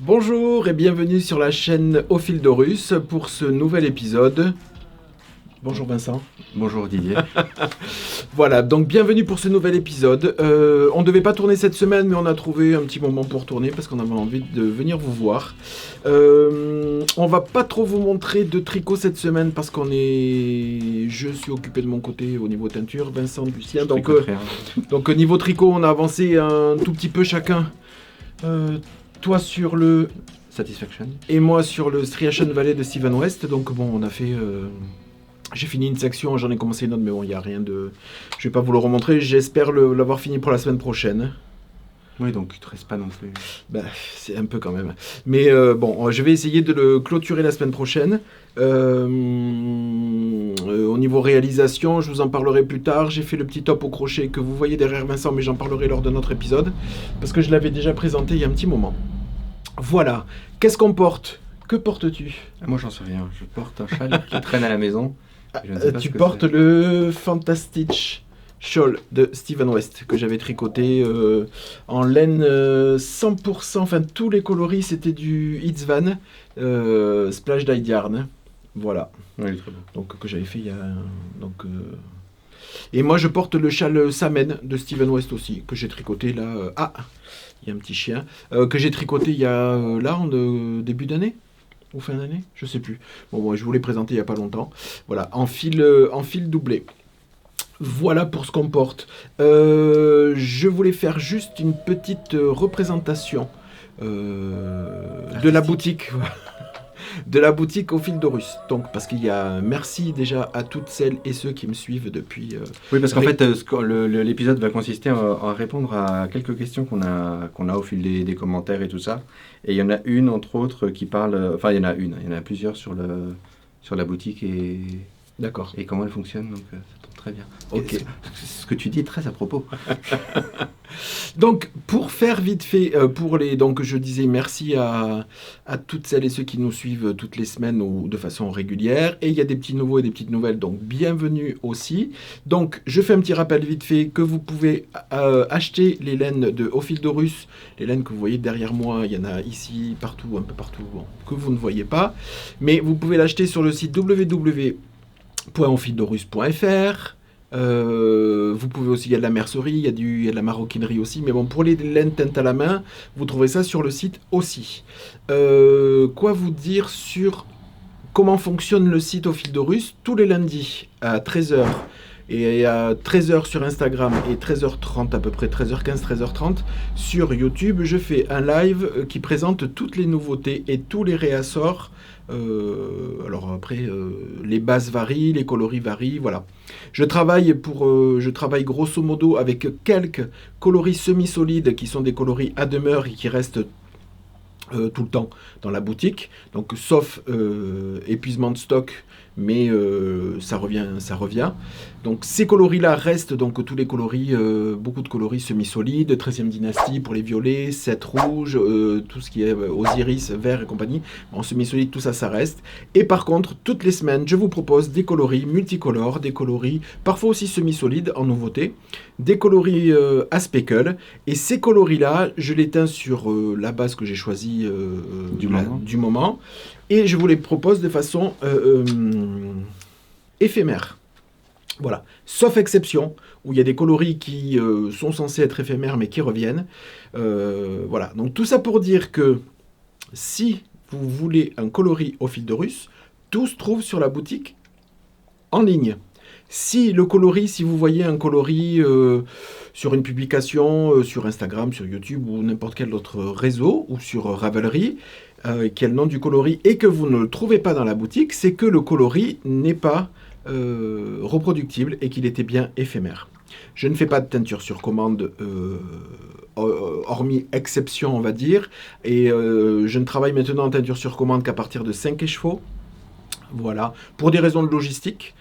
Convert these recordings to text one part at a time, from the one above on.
Bonjour et bienvenue sur la chaîne Au fil d'Horus pour ce nouvel épisode. Bonjour Vincent. Bonjour Didier. Voilà, donc bienvenue pour ce nouvel épisode. On ne devait pas tourner cette semaine, mais on a trouvé un petit moment pour tourner parce qu'on avait envie de venir vous voir. On va pas trop vous montrer de tricot cette semaine parce je suis occupé de mon côté au niveau teinture, Vincent, Lucien. Donc niveau tricot, on a avancé un tout petit peu chacun. Toi sur le Satisfaction. Et moi sur le Striation Valley de Steven West. Donc bon, on a fait... J'ai fini une section, j'en ai commencé une autre, mais bon, il n'y a rien de... Je vais pas vous le remontrer, j'espère l'avoir fini pour la semaine prochaine. Oui, donc tu te restes pas non plus. Bah, c'est un peu quand même. Mais bon, je vais essayer de le clôturer la semaine prochaine. Au niveau réalisation, je vous en parlerai plus tard. J'ai fait le petit top au crochet que vous voyez derrière Vincent, mais j'en parlerai lors d'un autre épisode. Parce que je l'avais déjà présenté il y a un petit moment. Voilà. Qu'est-ce qu'on porte ? Que portes-tu ? Moi, j'en sais rien. Je porte un châle qui traîne à la maison. Je ne sais pas Tu ce que portes c'est. le Fantastic Shawl de Steven West que j'avais tricoté en laine 100%, enfin tous les coloris c'était du It's Van Splash Dyed Yarn, voilà, Oui, il est très beau. donc que j'avais fait il y a et moi je porte le châle Samen de Steven West aussi que j'ai tricoté là il y a un petit chien que j'ai tricoté il y a là en début d'année ou fin d'année, je sais plus. Bon, je vous l'ai présenté il n'y a pas longtemps. Voilà, en fil doublé. Voilà pour ce qu'on porte. Je voulais faire juste une petite représentation de la boutique. De la boutique Au fil d'Horus. Donc, parce qu'il y a... Merci déjà à toutes celles et ceux qui me suivent depuis... Oui, parce qu'en fait, l'épisode va consister à répondre à quelques questions qu'on a au fil des commentaires et tout ça. Et il y en a une, entre autres, qui parle... Enfin, il y en a plusieurs sur la boutique et D'accord. comment elle fonctionne. Donc, ça tombe très bien. Ok. Ce que tu dis est très à propos. Donc, pour faire vite fait, donc je disais merci à toutes celles et ceux qui nous suivent toutes les semaines ou de façon régulière. Et il y a des petits nouveaux et des petites nouvelles, donc bienvenue aussi. Donc, je fais un petit rappel vite fait que vous pouvez acheter les laines de Au fil d'Horus. Les laines que vous voyez derrière moi, il y en a ici, partout, un peu partout, bon, que vous ne voyez pas. Mais vous pouvez l'acheter sur le site www.aufildhorus.fr. Vous pouvez aussi, il y a de la mercerie, il y a de la maroquinerie aussi, mais bon, pour les laines teintes à la main, vous trouverez ça sur le site aussi. Quoi vous dire sur comment fonctionne le site Au fil d'Horus ? Tous les lundis à 13h et à 13h sur Instagram et 13h30 à peu près, 13h15, 13h30 sur YouTube, je fais un live qui présente toutes les nouveautés et tous les réassorts. Alors après, les bases varient, les coloris varient, voilà. Je travaille grosso modo avec quelques coloris semi-solides qui sont des coloris à demeure et qui restent tout le temps dans la boutique, donc sauf épuisement de stock, mais ça revient. Donc ces coloris-là restent, donc tous les coloris, beaucoup de coloris semi-solides, 13e dynastie pour les violets, 7 rouges, tout ce qui est Osiris, vert et compagnie, en semi-solide, tout ça, ça reste. Et par contre, toutes les semaines, je vous propose des coloris multicolores, des coloris parfois aussi semi-solides en nouveauté, des coloris à speckle, et ces coloris-là, je les teins sur la base que j'ai choisie du moment, et je vous les propose de façon éphémère. Voilà, sauf exception, où il y a des coloris qui sont censés être éphémères mais qui reviennent. Voilà, donc tout ça pour dire que si vous voulez un coloris Au fil d'Horus, tout se trouve sur la boutique en ligne. Si vous voyez un coloris sur une publication sur Instagram, sur YouTube ou n'importe quel autre réseau, ou sur Ravelry, qui est le nom du coloris, et que vous ne le trouvez pas dans la boutique, c'est que le coloris n'est pas reproductible et qu'il était bien éphémère. Je ne fais pas de teinture sur commande, hormis exception, on va dire, et je ne travaille maintenant en teinture sur commande qu'à partir de 5 écheveaux. Voilà, pour des raisons de logistique,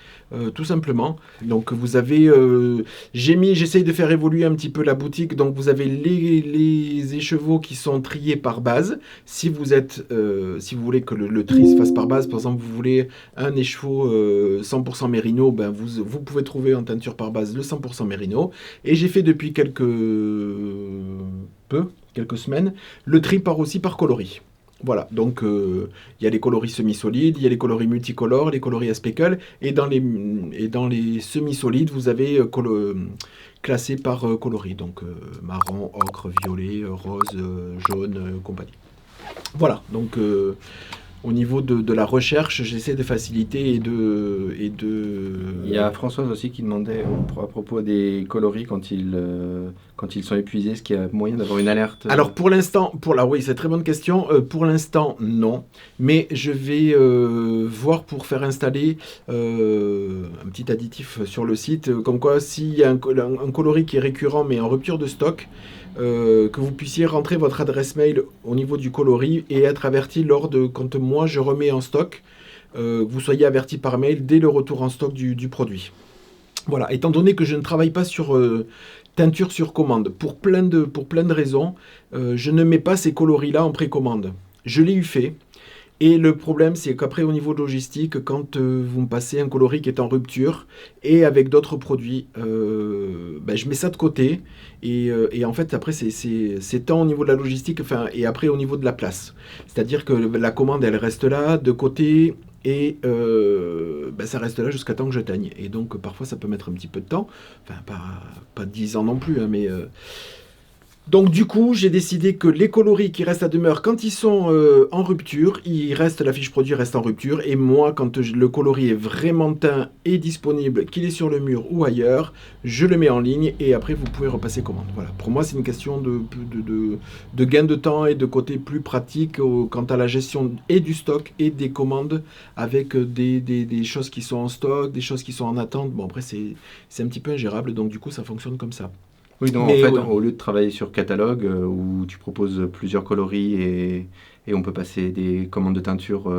tout simplement. Donc vous avez, j'essaye de faire évoluer un petit peu la boutique. Donc vous avez les écheveaux qui sont triés par base. Si vous voulez que le tri se fasse par base, par exemple vous voulez un écheveau 100% mérino, ben vous pouvez trouver en teinture par base le 100% mérino. Et j'ai fait depuis quelques semaines le tri aussi par coloris. Voilà, donc il y a les coloris semi-solides, il y a les coloris multicolores, les coloris à speckle, et dans les semi-solides, vous avez classé par coloris, donc marron, ocre, violet, rose, jaune, compagnie. Voilà, donc au niveau de la recherche, j'essaie de faciliter Il y a Françoise aussi qui demandait à propos des coloris quand ils sont épuisés, est-ce qu'il y a moyen d'avoir une alerte Alors pour l'instant, oui, c'est une très bonne question. Pour l'instant, non. Mais je vais voir pour faire installer un petit additif sur le site, comme quoi s'il y a un coloris qui est récurrent mais en rupture de stock, que vous puissiez rentrer votre adresse mail au niveau du coloris et être averti quand moi je remets en stock, que vous soyez averti par mail dès le retour en stock du produit. Voilà, étant donné que je ne travaille pas sur teinture sur commande, pour plein de raisons, je ne mets pas ces coloris-là en précommande. Je l'ai eu fait, et le problème c'est qu'après au niveau de logistique, quand vous me passez un coloris qui est en rupture, et avec d'autres produits, je mets ça de côté, et en fait après c'est tant au niveau de la logistique, et après au niveau de la place. C'est-à-dire que la commande elle reste là, de côté, et ça reste là jusqu'à temps que je teigne. Et donc parfois ça peut mettre un petit peu de temps, enfin pas 10 ans non plus, hein, mais donc du coup j'ai décidé que les coloris qui restent à demeure quand ils sont en rupture, la fiche produit reste en rupture, et moi quand le coloris est vraiment teint et disponible, qu'il est sur le mur ou ailleurs, je le mets en ligne et après vous pouvez repasser commande. Voilà, pour moi c'est une question de gain de temps et de côté plus pratique quant à la gestion et du stock et des commandes, avec des choses qui sont en stock, des choses qui sont en attente. Bon après c'est un petit peu ingérable, donc du coup ça fonctionne comme ça. Oui, donc Mais en fait, ouais. au lieu de travailler sur catalogue, où tu proposes plusieurs coloris et on peut passer des commandes de teinture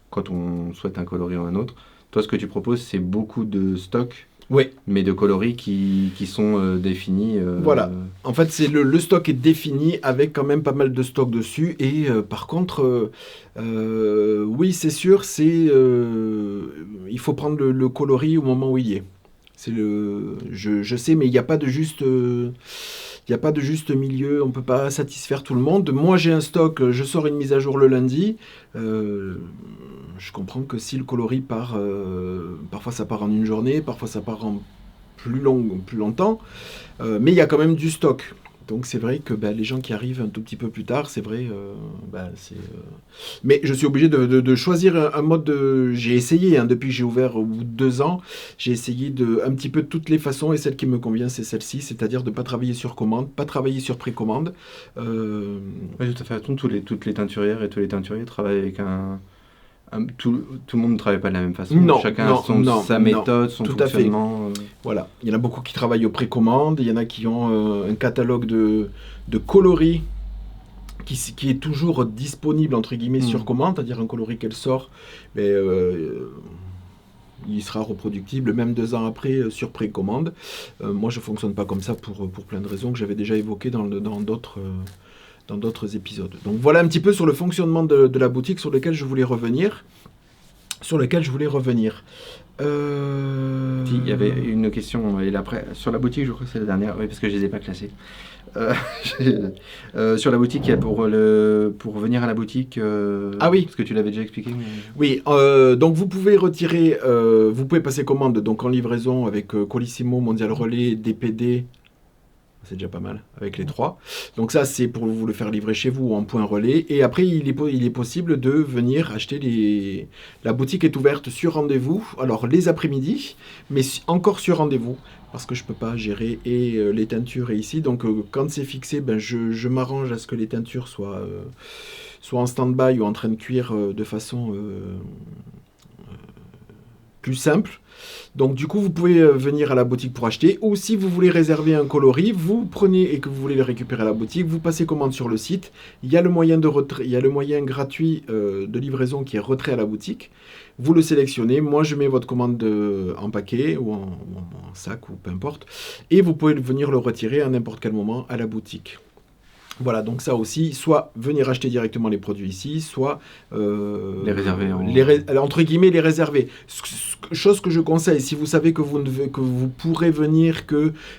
quand on souhaite un coloris ou un autre, toi ce que tu proposes c'est beaucoup de stock, Ouais. mais de coloris qui sont définis. Voilà. En fait, c'est le stock est défini avec quand même pas mal de stock dessus. Et par contre, oui, c'est sûr, il faut prendre le coloris au moment où il y est. Je sais, mais il n'y a pas de juste, il y a pas de juste milieu. On peut pas satisfaire tout le monde. Moi, j'ai un stock. Je sors une mise à jour le lundi. Euh, je comprends que si le coloris part, parfois ça part en une journée, parfois ça part en plus longtemps. Mais il y a quand même du stock. Donc c'est vrai que les gens qui arrivent un tout petit peu plus tard, c'est vrai, mais je suis obligé de choisir un mode de... J'ai essayé, hein, depuis que j'ai ouvert au bout de 2 ans, j'ai essayé un petit peu de toutes les façons, et celle qui me convient, c'est celle-ci, c'est-à-dire de ne pas travailler sur commande, pas travailler sur précommande. Oui, tout à fait. Toutes les teinturières et tous les teinturiers travaillent avec tout le monde ne travaille pas de la même façon. Non, Chacun non, a non, sa non, méthode, son tout à fait. fonctionnement. Voilà, il y en a beaucoup qui travaillent aux précommandes, il y en a qui ont un catalogue de coloris qui est toujours disponible entre guillemets sur commande, c'est-à-dire un coloris qu'elle sort, mais il sera reproductible même 2 ans après sur précommande. Moi, je fonctionne pas comme ça pour plein de raisons que j'avais déjà évoquées dans d'autres épisodes. Donc voilà un petit peu sur le fonctionnement de la boutique sur lequel je voulais revenir. Si, il y avait une question, et après, sur la boutique, je crois que c'est la dernière, oui, parce que je ne les ai pas classés. Sur la boutique, il y a pour venir à la boutique, Ah oui. parce que tu l'avais déjà expliqué. Mais... Oui, donc vous pouvez retirer, vous pouvez passer commande donc en livraison avec Colissimo, Mondial Relais, DPD. C'est déjà pas mal, avec les 3. Donc ça, c'est pour vous le faire livrer chez vous en point relais. Et après, il est possible de venir acheter La boutique est ouverte sur rendez-vous, alors les après-midi, mais encore sur rendez-vous, parce que je ne peux pas gérer les teintures et ici. Donc quand c'est fixé, je m'arrange à ce que les teintures soient en stand-by ou en train de cuire de façon plus simple. Donc du coup, vous pouvez venir à la boutique pour acheter, ou si vous voulez réserver un coloris, vous prenez et que vous voulez le récupérer à la boutique, vous passez commande sur le site. Il y a le moyen de retrait, il y a le moyen gratuit de livraison qui est retrait à la boutique. Vous le sélectionnez, moi je mets votre commande en paquet ou en sac ou peu importe, et vous pouvez venir le retirer à n'importe quel moment à la boutique. Voilà, donc ça aussi, soit venir acheter directement les produits ici, soit les réserver. Entre guillemets, les réserver. Chose que je conseille, si vous savez que vous pourrez venir,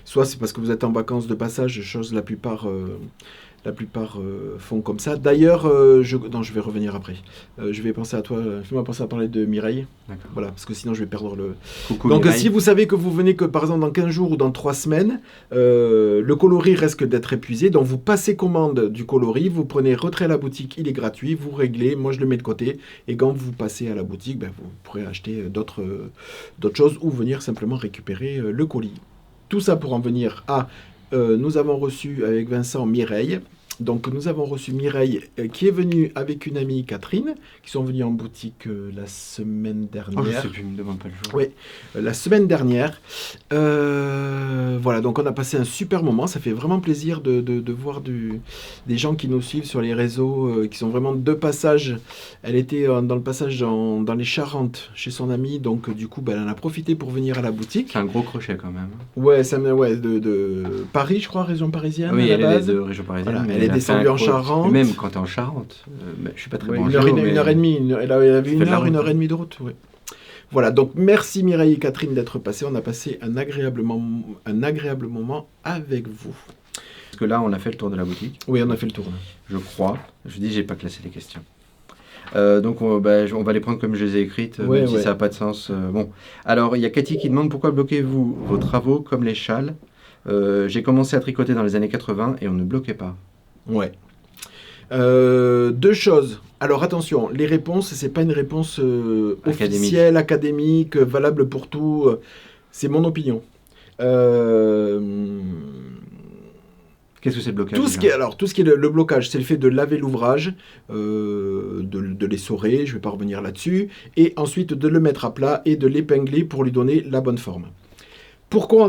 soit c'est parce que vous êtes en vacances de passage, chose la plupart La plupart font comme ça. D'ailleurs, non, je vais revenir après. Je vais penser à toi. Fais-moi penser à parler de Mireille. D'accord. Voilà, parce que sinon je vais perdre le... Coucou Donc Mireille. si vous savez que vous venez que par exemple dans 15 jours ou dans 3 semaines, le coloris risque d'être épuisé. Donc vous passez commande du coloris, vous prenez retrait à la boutique, il est gratuit, vous réglez, moi je le mets de côté. Et quand vous passez à la boutique, ben, vous pourrez acheter d'autres choses ou venir simplement récupérer le colis. Tout ça pour en venir à... nous avons reçu avec Vincent Mireille. Donc nous avons reçu Mireille qui est venue avec une amie Catherine, qui sont venus en boutique la semaine dernière. Oh, je sais plus, me demande pas le jour. Oui, la semaine dernière. Voilà, donc on a passé un super moment. Ça fait vraiment plaisir de voir des gens qui nous suivent sur les réseaux, qui sont vraiment de passage. Elle était dans le passage dans les Charentes chez son amie, donc du coup, elle en a profité pour venir à la boutique. C'est un gros crochet quand même. Ouais, de Paris, je crois, région parisienne. Oui, à elle la est base. de région parisienne. Voilà, mais elle est a fait descendue un en gros- Charente. Même quand t'es en Charente, je suis pas très Ouais, bon en une heure, géo, une heure et demie. Elle avait fait de la route, une heure et hein. demie de route. Ouais. Voilà, donc merci Mireille et Catherine d'être passées. On a passé un agréable moment avec vous. Parce que là, on a fait le tour de la boutique, Oui, on a fait le tour. Là. je crois. Je dis, j'ai pas classé les questions. Donc on va les prendre comme je les ai écrites, Ouais, même si ouais. ça n'a pas de sens. Bon, alors il y a Cathy qui demande pourquoi bloquez-vous vos travaux comme les châles. J'ai commencé à tricoter dans les années 80 et on ne bloquait pas. Ouais. Deux choses. Alors attention, les réponses, c'est pas une réponse officielle, académique, valable pour tout. C'est mon opinion. Qu'est-ce que c'est le blocage Tout ce qui est le blocage, c'est le fait de laver l'ouvrage, de l'essorer, je ne vais pas revenir là-dessus, et ensuite de le mettre à plat et de l'épingler pour lui donner la bonne forme. Pourquoi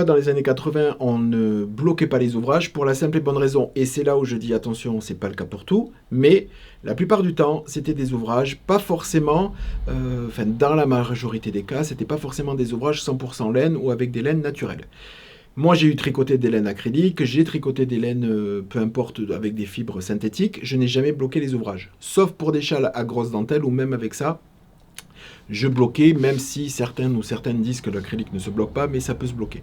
dans les années 80 on ne bloquait pas les ouvrages? Pour la simple et bonne raison, et c'est là où je dis attention, c'est pas le cas pour tout, mais la plupart du temps c'était des ouvrages pas forcément, dans la majorité des cas, c'était pas forcément des ouvrages 100% laine ou avec des laines naturelles. Moi j'ai eu tricoté des laines acryliques, j'ai tricoté des laines, peu importe, avec des fibres synthétiques, je n'ai jamais bloqué les ouvrages, sauf pour des châles à grosse dentelle ou même avec ça. Je bloquais, même si certaines disent que l'acrylique ne se bloque pas, mais ça peut se bloquer.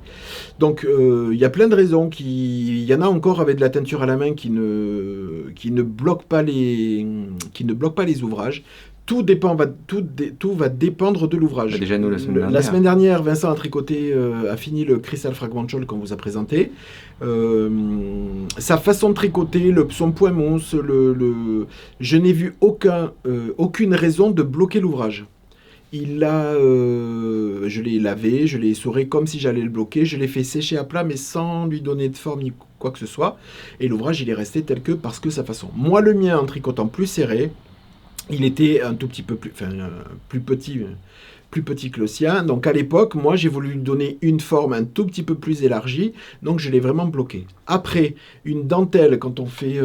Donc, il y a plein de raisons. Il y en a encore avec de la teinture à la main qui ne bloque pas les ouvrages. Tout va dépendre de l'ouvrage. Déjà, nous, la semaine dernière. La semaine dernière, Vincent a tricoté, a fini le Crystal Fragment qu'on vous a présenté. Sa façon de tricoter, son point mousse, je n'ai vu aucune raison de bloquer l'ouvrage. Je l'ai lavé, je l'ai essoré comme si j'allais le bloquer, je l'ai fait sécher à plat mais sans lui donner de forme ni quoi que ce soit. Et l'ouvrage il est resté tel que parce que sa façon. Moi le mien en tricotant plus serré, il était un tout petit peu plus petit que le sien. Donc à l'époque, moi j'ai voulu lui donner une forme un tout petit peu plus élargie, donc je l'ai vraiment bloqué. Après, une dentelle, quand on fait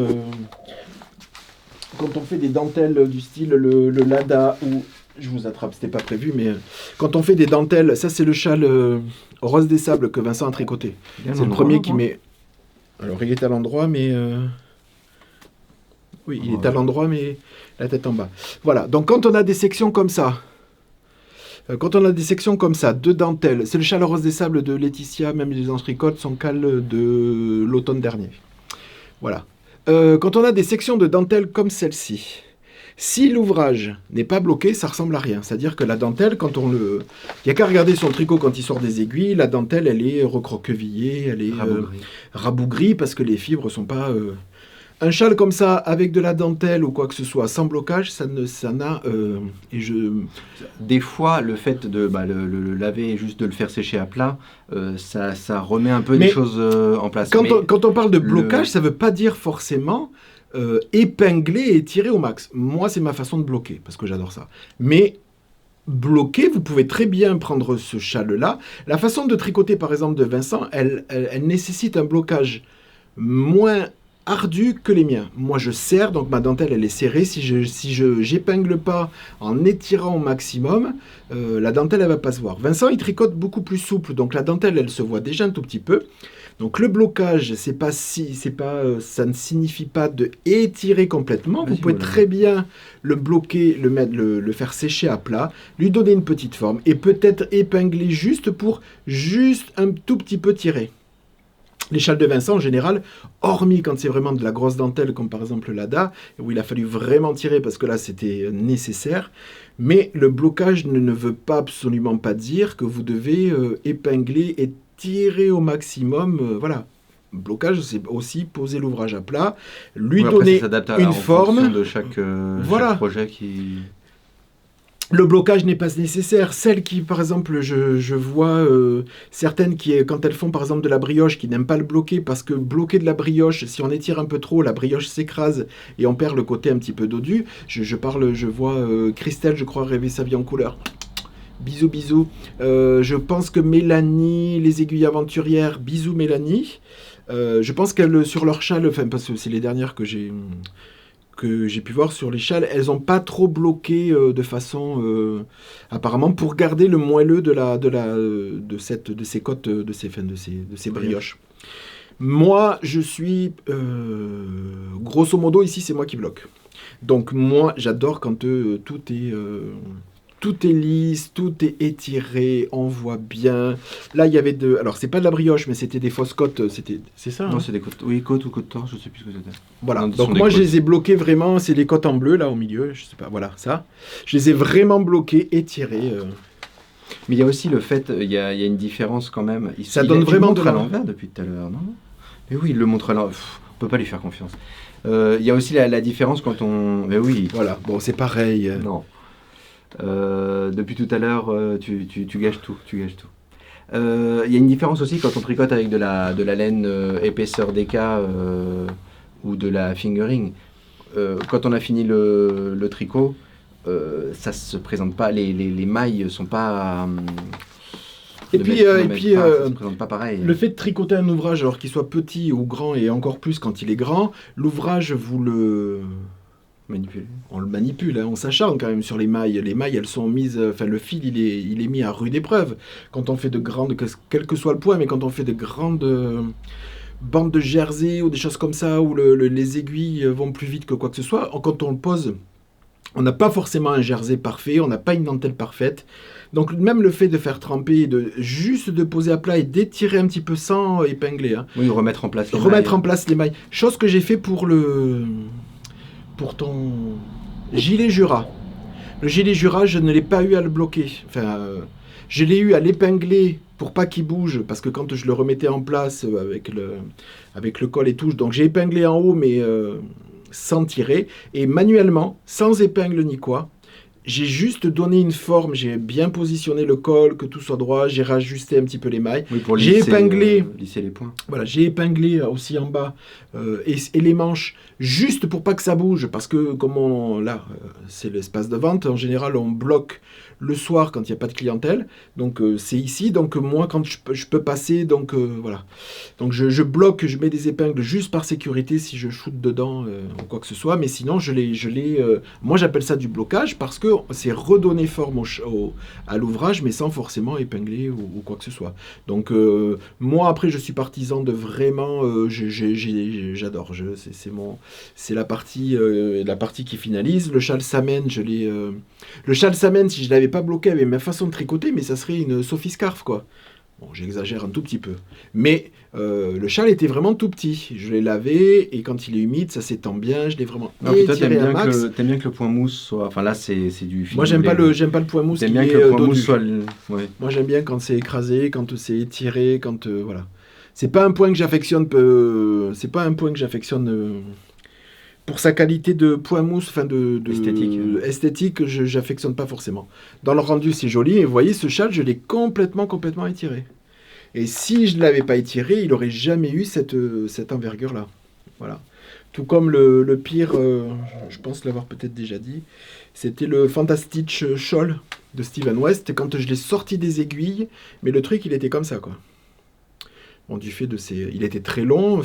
des dentelles du style le Lada ou... Je vous attrape, c'était pas prévu, mais quand on fait des dentelles, ça c'est le châle rose des sables que Vincent a tricoté. C'est le premier qui met... Alors il est à l'endroit, mais... Oui, il est à l'endroit, mais la tête en bas. Voilà, donc quand on a des sections comme ça, de dentelles, c'est le châle rose des sables de Laetitia, même les tricotent, son cal de l'automne dernier. Voilà. Quand on a des sections de dentelles comme celle-ci, si l'ouvrage n'est pas bloqué, ça ressemble à rien. C'est-à-dire que la dentelle, il n'y a qu'à regarder son tricot quand il sort des aiguilles, la dentelle, elle est recroquevillée, elle est rabougrie parce que les fibres sont pas... Un châle comme ça, avec de la dentelle ou quoi que ce soit, sans blocage, Des fois, le fait de le laver et juste de le faire sécher à plat, ça remet un peu des choses en place. Quand on parle de blocage, ça ne veut pas dire forcément... épingler et tirer au max. Moi, c'est ma façon de bloquer, parce que j'adore ça. Mais bloquer, vous pouvez très bien prendre ce châle-là. La façon de tricoter, par exemple, de Vincent, elle nécessite un blocage moins ardu que les miens. Moi, je serre, donc ma dentelle, elle est serrée. Si je j'épingle pas en étirant au maximum, la dentelle, elle va pas se voir. Vincent, il tricote beaucoup plus souple, donc la dentelle, elle se voit déjà un tout petit peu. Donc le blocage, ça ne signifie pas de étirer complètement. Vous pouvez très bien le bloquer, le faire sécher à plat, lui donner une petite forme et peut-être épingler juste pour un tout petit peu tirer. Les châles de Vincent, en général, hormis quand c'est vraiment de la grosse dentelle, comme par exemple l'ADA, où il a fallu vraiment tirer parce que là, c'était nécessaire. Mais le blocage ne veut pas absolument pas dire que vous devez épingler et tirer au maximum. Voilà. Blocage, c'est aussi poser l'ouvrage à plat, lui Oui, après, donner ça s'adapte une en forme. fonction de chaque Voilà. projet qui... Le blocage n'est pas nécessaire. Celles qui, par exemple, je vois certaines qui, quand elles font par exemple de la brioche, qui n'aiment pas le bloquer parce que bloquer de la brioche, si on étire un peu trop, la brioche s'écrase et on perd le côté un petit peu dodu. Je vois Christelle, je crois, rêver sa vie en couleur. Bisous, bisous. Je pense que Mélanie, les aiguilles aventurières, bisous Mélanie. Je pense qu'elles, sur leur châle, enfin, parce que c'est les dernières que j'ai pu voir sur les châles, elles n'ont pas trop bloqué de façon apparemment pour garder le moelleux de ces côtes de ces brioches. Moi, je suis grosso modo ici, c'est moi qui bloque. Donc moi, j'adore quand tout est lisse, tout est étiré, on voit bien. Là, il y avait alors c'est pas de la brioche, mais c'était des fausses côtes. C'est ça. Non, Hein, c'est des côtes. Oui, côtes ou côtes torse, je sais plus ce que c'était. voilà. Non, ce Donc sont des moi, je côtes. les ai bloqués vraiment. C'est les côtes en bleu là au milieu. Je sais pas. Voilà ça. Je les ai vraiment bloqués, étirés. Mais il y a aussi le fait, il y a une différence quand même. Ça donne vraiment de de la- l'envers depuis tout à l'heure, non? Mais oui, il le montre à l'envers. Pff, on peut pas lui faire confiance. Il y a aussi la différence quand on. Mais oui. Voilà. Bon, c'est pareil. Non. Depuis tout à l'heure, tu gâches tout. Tu gâches tout. Il y a une différence aussi quand on tricote avec de la laine épaisseur DK ou de la fingering. Quand on a fini le tricot, ça se présente pas, les mailles sont pas. Et puis, ça se présente pas pareil. Le fait de tricoter un ouvrage, alors qu'il soit petit ou grand, et encore plus quand il est grand, l'ouvrage, Manipuler. on le manipule, hein, on s'acharne quand même sur les mailles. Les mailles, elles sont mises, enfin le fil, il est mis à rude épreuve. Quand on fait de grandes, quel que soit le poids, mais quand on fait de grandes bandes de jersey ou des choses comme ça, où les aiguilles vont plus vite que quoi que ce soit, quand on le pose, on n'a pas forcément un jersey parfait, on n'a pas une dentelle parfaite. Donc même le fait de faire tremper, juste de poser à plat et d'étirer un petit peu sans épingler, hein, Oui, remettre en place les remettre en mailles. place les mailles. Chose que j'ai fait pour ton gilet Jura. Le gilet Jura, je ne l'ai pas eu à le bloquer. Enfin, je l'ai eu à l'épingler pour pas qu'il bouge, parce que quand je le remettais en place avec le col et tout, donc j'ai épinglé en haut, mais sans tirer, et manuellement, sans épingle ni quoi. J'ai juste donné une forme, j'ai bien positionné le col, que tout soit droit, j'ai rajusté un petit peu les mailles. Oui, pour J'ai épinglé. Lisser les points. Voilà, j'ai épinglé aussi en bas et les manches juste pour pas que ça bouge parce que là c'est l'espace de vente, en général on bloque le soir quand il n'y a pas de clientèle, donc c'est ici, donc moi quand je peux passer, donc voilà, donc je bloque, je mets des épingles juste par sécurité si je shoot dedans ou quoi que ce soit, mais sinon moi j'appelle ça du blocage parce que c'est redonner forme à l'ouvrage mais sans forcément épingler ou quoi que ce soit. Donc moi après je suis partisan de vraiment, j'adore, c'est la partie qui finalise. Le châle Samen, le châle Samen, si je l'avais pas bloqué avec ma façon de tricoter, mais ça serait une Sophie Scarf quoi. Bon, j'exagère un tout petit peu, mais le châle était vraiment tout petit. Je l'ai lavé et quand il est humide, ça s'étend bien. Je l'ai vraiment Non, puis toi, étiré à max. t'aimes bien que le point mousse soit. Enfin là, c'est du fil. Moi j'aime pas le point mousse. T'aimes qui bien est, que le point dodu. mousse soit. Ouais. Moi j'aime bien quand c'est écrasé, quand c'est étiré, quand voilà. C'est pas un point que j'affectionne. C'est pas un point que j'affectionne pour sa qualité de point mousse, enfin esthétique. J'affectionne pas forcément. Dans le rendu c'est joli. Et vous voyez ce châle, je l'ai complètement étiré. Et si je ne l'avais pas étiré, il n'aurait jamais eu cette envergure là. Voilà. Tout comme le pire, je pense l'avoir peut-être déjà dit, c'était le Fantastic Shawl de Steven West, quand je l'ai sorti des aiguilles, mais le truc il était comme ça quoi. Bon, du fait de il était très long,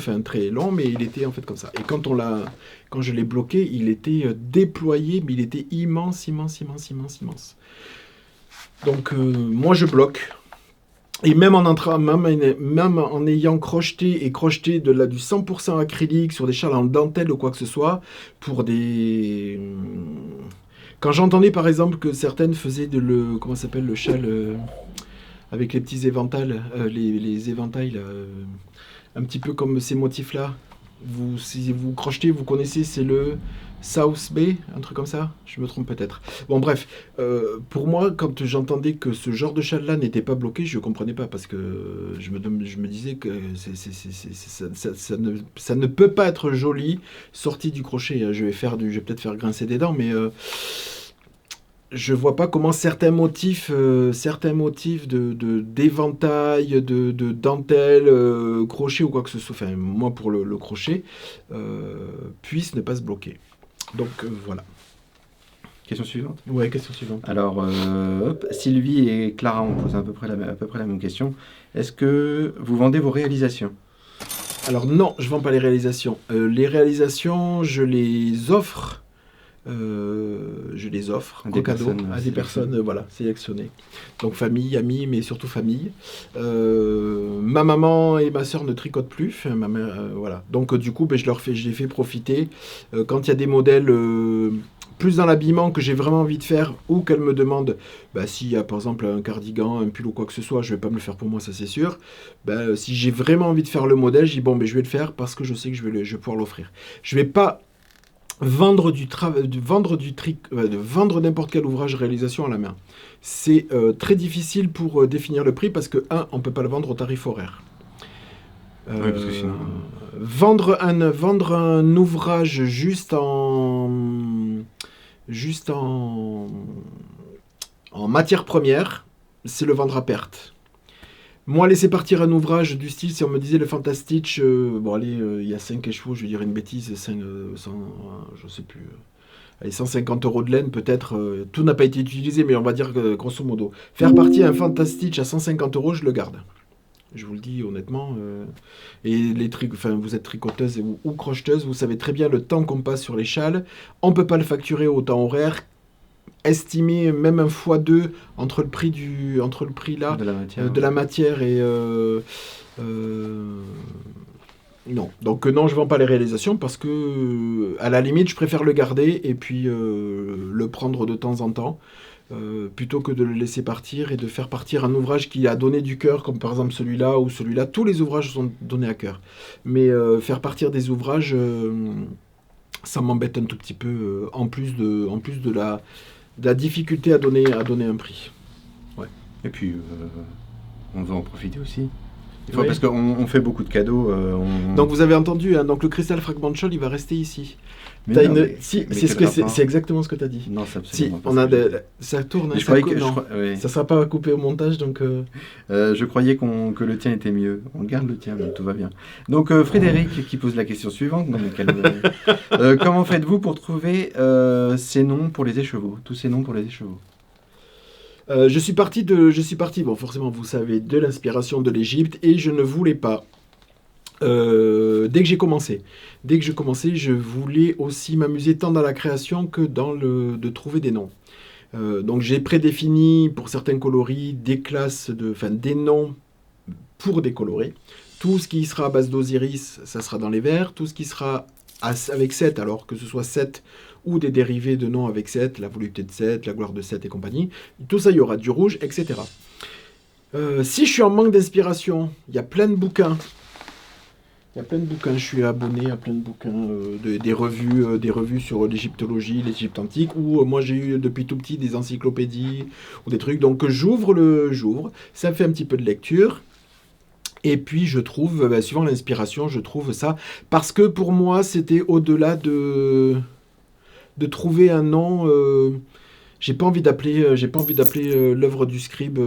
mais il était en fait comme ça. Et quand je l'ai bloqué, il était déployé, mais il était immense. Donc moi je bloque. Et même en ayant crocheté du 100% acrylique sur des châles en dentelle ou quoi que ce soit, quand j'entendais par exemple que certaines faisaient comment ça s'appelle le châle avec les petits éventails, les éventails là, un petit peu comme ces motifs-là. Si vous crochetez, vous connaissez, c'est le South Bay, un truc comme ça. Je me trompe peut-être. Bon, bref, pour moi, quand j'entendais que ce genre de châle-là n'était pas bloqué, je comprenais pas parce que je me disais que ça ne peut pas être joli sorti du crochet. Je vais peut-être faire grincer des dents, mais je vois pas comment certains motifs d'éventail, de dentelle, crochet ou quoi que ce soit, enfin moi pour le crochet, puissent ne pas se bloquer. Donc voilà. Question suivante. Ouais, question suivante. Alors, Sylvie et Clara ont posé à peu près la même question. Est-ce que vous vendez vos réalisations? Alors non, je vends pas les réalisations. Les réalisations, je les offre en cadeau à des personnes voilà, sélectionnées. Donc famille, amis, mais surtout famille. Ma maman et ma sœur ne tricotent plus. Enfin, ma mère, voilà. Donc du coup, je les fais profiter. Quand il y a des modèles plus dans l'habillement que j'ai vraiment envie de faire ou qu'elles me demandent, s'il y a par exemple un cardigan, un pull ou quoi que ce soit, je vais pas me le faire pour moi, ça c'est sûr. Si j'ai vraiment envie de faire le modèle, je dis je vais le faire parce que je sais que je vais pouvoir l'offrir. Je vais pas vendre vendre n'importe quel ouvrage réalisation à la main. C'est très difficile pour définir le prix parce que, on ne peut pas le vendre au tarif horaire. Oui, parce que sinon... Vendre un ouvrage juste en matière première, c'est le vendre à perte. Moi, laisser partir un ouvrage du style, si on me disait le Fantastitch, il y a 5 échevaux, je vais dire une bêtise, 100, je sais plus, 150 € de laine peut-être, tout n'a pas été utilisé, mais on va dire grosso modo. Faire partir un Fantastitch à 150 €, je le garde. Je vous le dis honnêtement. Et vous êtes tricoteuse ou crocheteuse, vous savez très bien le temps qu'on passe sur les châles. On ne peut pas le facturer au temps horaire. Estimer même un x2 entre le prix là de la matière et non. Donc non, je vends pas les réalisations parce que à la limite je préfère le garder et puis le prendre de temps en temps plutôt que de le laisser partir et de faire partir un ouvrage qui a donné du cœur, comme par exemple celui-là ou celui-là. Tous les ouvrages sont donnés à cœur, mais faire partir des ouvrages ça m'embête un tout petit peu en plus de la difficulté à donner un prix. Ouais. Et puis, on veut en profiter aussi. Parce qu'on fait beaucoup de cadeaux. Donc vous avez entendu, hein, donc le cristal fragmental, il va rester ici. C'est exactement ce que tu as dit. Non, c'est absolument pas ça tourne. Ça ne sera pas coupé au montage. Donc je croyais que le tien était mieux. On garde le tien, donc tout va bien. Donc Frédéric qui pose la question suivante. Comment faites-vous pour trouver ces noms pour les écheveaux? Tous ces noms pour les écheveaux? Je suis parti, bon forcément vous savez, de l'inspiration de l'Égypte et je ne voulais pas, dès que je commençais, je voulais aussi m'amuser tant dans la création que de trouver des noms. Donc j'ai prédéfini pour certains coloris des des noms pour des coloris. Tout ce qui sera à base d'Osiris, ça sera dans les verts. Tout ce qui sera avec 7, alors que ce soit 7 ou des dérivés de noms avec 7, la volupté de 7, la gloire de 7 et compagnie. Tout ça, il y aura du rouge, etc. Si je suis en manque d'inspiration, il y a plein de bouquins. Je suis abonné à plein de bouquins, des revues sur l'égyptologie, l'Égypte antique, où moi j'ai eu depuis tout petit des encyclopédies ou des trucs. Donc j'ouvre, ça me fait un petit peu de lecture. Et puis je trouve, suivant l'inspiration, je trouve ça. Parce que pour moi, c'était au-delà de trouver un nom. J'ai pas envie d'appeler l'œuvre du scribe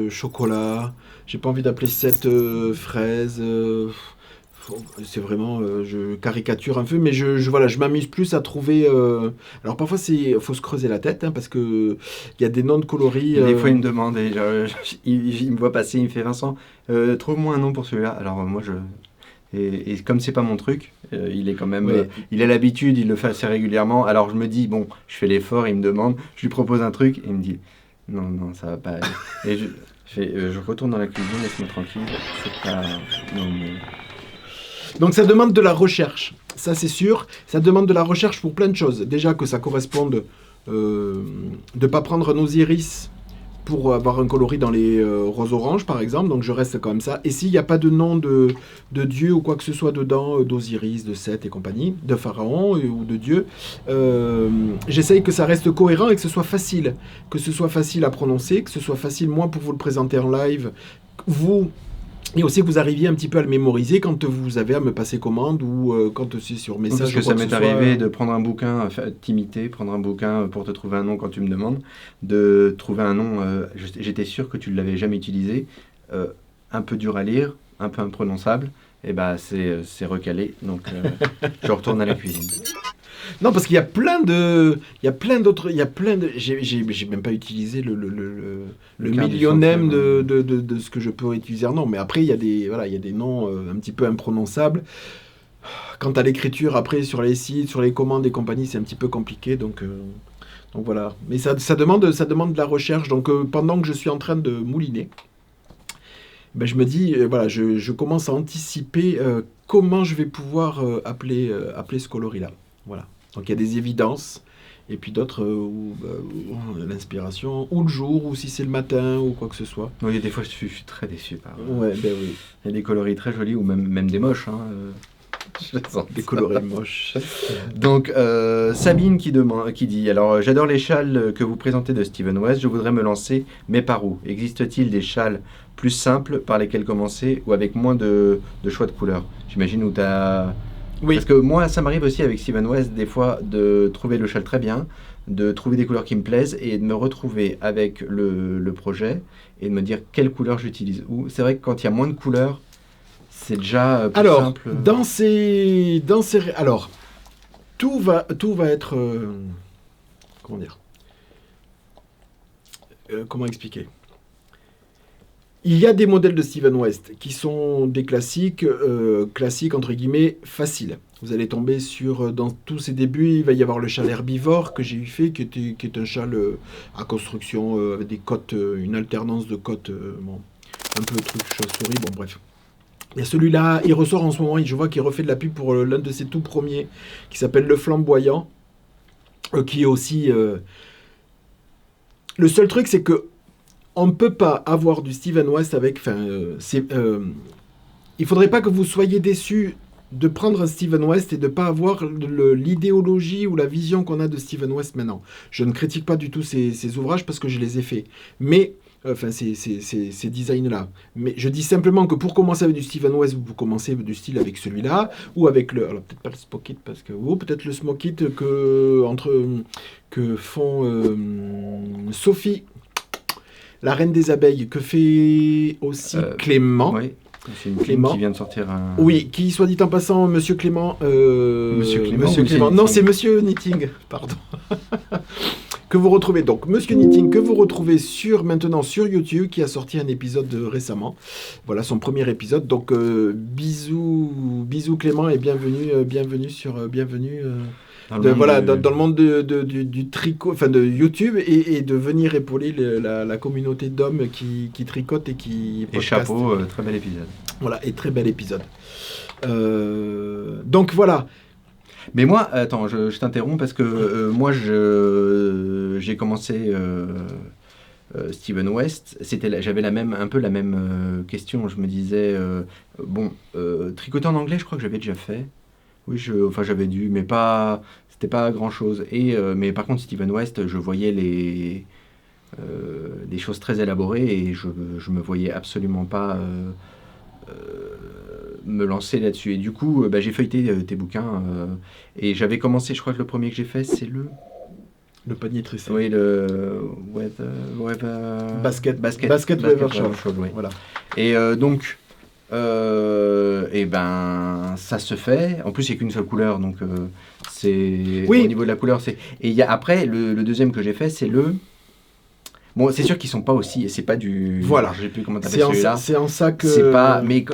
chocolat. J'ai pas envie d'appeler cette fraise. C'est vraiment, je caricature un peu, mais je m'amuse plus à trouver. Alors parfois faut se creuser la tête, hein, parce que il y a des noms de coloris. Des fois il me demande, il me voit passer, il me fait Vincent, trouve-moi un nom pour celui-là. Alors moi et comme c'est pas mon truc, il est quand même, il a l'habitude, il le fait assez régulièrement. Alors je me dis je fais l'effort, il me demande, je lui propose un truc, et il me dit non ça va pas aller. Et je retourne dans la cuisine, laisse-moi tranquille. C'est pas Donc ça demande de la recherche, ça c'est sûr. Ça demande de la recherche pour plein de choses. Déjà que ça corresponde, de ne pas prendre un Osiris pour avoir un coloris dans les roses-oranges, par exemple. Donc je reste comme ça. Et s'il n'y a pas de nom de dieu ou quoi que ce soit dedans, d'Osiris, de Seth et compagnie, de Pharaon ou de Dieu, j'essaye que ça reste cohérent et que ce soit facile. Que ce soit facile à prononcer, que ce soit facile, moi, pour vous le présenter en live, vous... Et aussi que vous arriviez un petit peu à le mémoriser quand vous avez à me passer commande ou quand c'est sur message. Parce que ça m'est arrivé de prendre un bouquin, t'imiter, prendre un bouquin pour te trouver un nom quand tu me demandes, de trouver un nom, j'étais sûr que tu ne l'avais jamais utilisé, un peu dur à lire, un peu imprononçable, et bah c'est recalé, donc je retourne à la cuisine. Non, parce qu'il y a plein d'autres, j'ai même pas utilisé le millionième de ce que je peux utiliser en nom, mais après il y a des noms un petit peu imprononçables. Quant à l'écriture, après sur les sites, sur les commandes et compagnie, c'est un petit peu compliqué, donc voilà. Mais ça demande de la recherche, donc pendant que je suis en train de mouliner, ben, je me dis, voilà, je commence à anticiper comment je vais pouvoir appeler ce coloris-là. Voilà. Donc il y a des évidences, et puis d'autres où l'inspiration, ou le jour, ou si c'est le matin, ou quoi que ce soit. Oui, des fois je suis très déçu par... Ouais, ben oui. Il y a des coloris très jolis, ou même des moches. Hein, des coloris moches. Donc Sabine qui dit, alors j'adore les châles que vous présentez de Steven West, je voudrais me lancer, mais par où? Existe-t-il des châles plus simples par lesquels commencer, ou avec moins de choix de couleurs? J'imagine où tu as... Oui. Parce que moi, ça m'arrive aussi avec Steven West, des fois, de trouver le châle très bien, de trouver des couleurs qui me plaisent et de me retrouver avec le projet et de me dire quelle couleur j'utilise où. C'est vrai que quand il y a moins de couleurs, c'est déjà plus simple. Alors, tout va être... comment dire comment expliquer? Il y a des modèles de Steven West qui sont des classiques entre guillemets, faciles. Vous allez tomber sur, dans tous ses débuts, il va y avoir le châle herbivore que j'ai eu fait, qui est un châle à construction avec des côtes, une alternance de côtes, un peu truc chauve-souris, bon bref. Il y a celui-là, il ressort en ce moment, je vois qu'il refait de la pub pour l'un de ses tout premiers, qui s'appelle le flamboyant, qui est aussi... Le seul truc, c'est que on ne peut pas avoir du Steven West avec... il faudrait pas que vous soyez déçus de prendre un Steven West et de ne pas avoir l'idéologie ou la vision qu'on a de Steven West maintenant. Je ne critique pas du tout ces ouvrages parce que je les ai faits. Mais, ces designs-là. Mais je dis simplement que pour commencer avec du Steven West, vous commencez du style avec celui-là, ou avec le... Alors peut-être pas le Smoke It, parce que... Ou peut-être le Smoke It que font Sophie... La Reine des Abeilles, que fait aussi Clément. Oui, c'est une Clément qui vient de sortir un... Oui, qui, soit dit en passant, Monsieur Clément... Monsieur Clément. Non, c'est Monsieur Knitting, pardon. Que vous retrouvez donc, Monsieur Knitting, que vous retrouvez maintenant sur YouTube, qui a sorti un épisode récemment. Voilà, son premier épisode. Donc, bisous Clément et bienvenue dans le monde du tricot, enfin de YouTube, et de venir épauler la communauté d'hommes qui tricotent et qui podcastent. Et chapeau, très bel épisode. Voilà, et très bel épisode. Donc voilà. Mais moi, attends, je t'interromps parce que moi, j'ai commencé Steven West. J'avais un peu la même question. Je me disais, tricoter en anglais, je crois que j'avais déjà fait. Oui, j'avais dû, mais pas, c'était pas grand-chose. Mais par contre, Steven West, je voyais des choses très élaborées et je me voyais absolument pas me lancer là-dessus. Et du coup, j'ai feuilleté tes bouquins et j'avais commencé, je crois que le premier que j'ai fait, c'est le panier tressé. Oui, le Basket Weather Shawl, oui. Voilà. Et donc... ça se fait. En plus, il n'y a qu'une seule couleur, donc c'est au niveau de la couleur. Et il y a après le deuxième que j'ai fait, c'est le. Bon, c'est sûr qu'ils sont pas aussi. C'est pas du. Voilà. Je sais plus comment t'appelles celui-là. C'est en ça que. C'est pas. Mais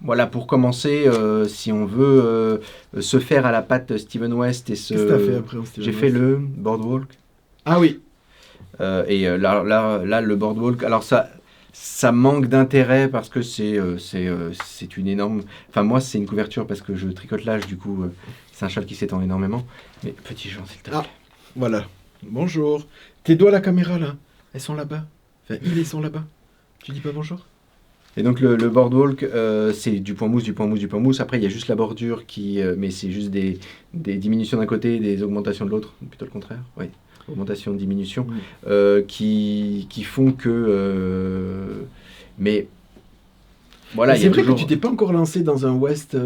voilà, pour commencer, si on veut se faire à la patte Steven West et Qu'est-ce que t'as fait après j'ai fait le boardwalk. Ah oui. Et là, le boardwalk. Alors ça manque d'intérêt parce que c'est une énorme... Enfin, moi, c'est une couverture parce que je tricote l'âge, du coup, c'est un châle qui s'étend énormément. Mais petit Jean, s'il te plaît. Ah, voilà. Bonjour. Tes doigts à la caméra, là. Elles sont là-bas. Enfin, ils sont là-bas. Tu dis pas bonjour? Et donc le boardwalk, c'est du point mousse, du point mousse, du point mousse. Après, il y a juste la bordure mais c'est juste des diminutions d'un côté et des augmentations de l'autre. Plutôt le contraire, oui. Augmentation, diminution, qui font que... mais voilà, Mais c'est vrai que tu t'es pas encore lancé dans un West...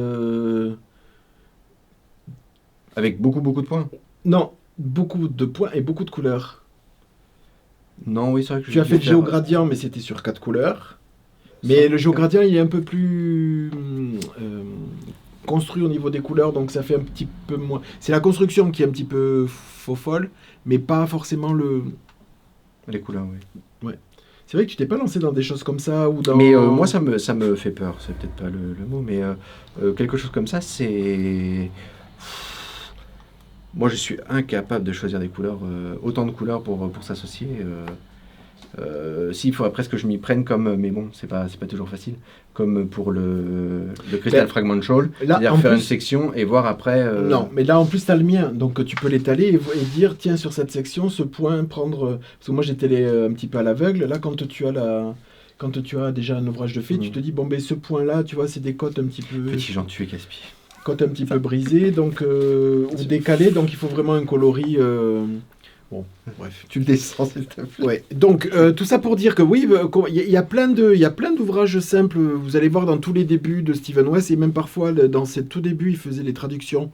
Avec beaucoup, beaucoup de points. Non, beaucoup de points et beaucoup de couleurs. Non, oui, c'est vrai que tu as fait le géogradient, mais c'était sur 4 couleurs. Mais le géogradient, il est un peu plus construit au niveau des couleurs, donc ça fait un petit peu moins... C'est la construction qui est un petit peu faux-folle, mais pas forcément les couleurs, oui. Ouais. C'est vrai que tu t'es pas lancé dans des choses comme ça ou dans... Mais moi, ça me fait peur. C'est peut-être pas le mot, mais quelque chose comme ça, c'est... Moi, je suis incapable de choisir des couleurs, autant de couleurs pour s'associer. S'il faudrait presque que je m'y prenne comme... Mais bon, c'est pas toujours facile. Comme pour le Crystal Fragmental. C'est-à-dire faire une section et voir après... Non, mais là, en plus, tu as le mien. Donc, tu peux l'étaler et dire, tiens, sur cette section, ce point, prendre... Parce que moi, j'étais un petit peu à l'aveugle. Là, quand tu as déjà un ouvrage de fait, tu te dis, bon, ben, ce point-là, tu vois, c'est des cotes un petit peu... Petit Jean tué Caspi. Cotes un petit peu brisées, donc, ou décalées. Donc, il faut vraiment un coloris... Bon, bref. Tu le descends, s'il te plaît. Ouais. Donc, tout ça pour dire que oui, il y a plein d'ouvrages simples. Vous allez voir dans tous les débuts de Stephen West, et même parfois, dans ses tout débuts, il faisait les traductions.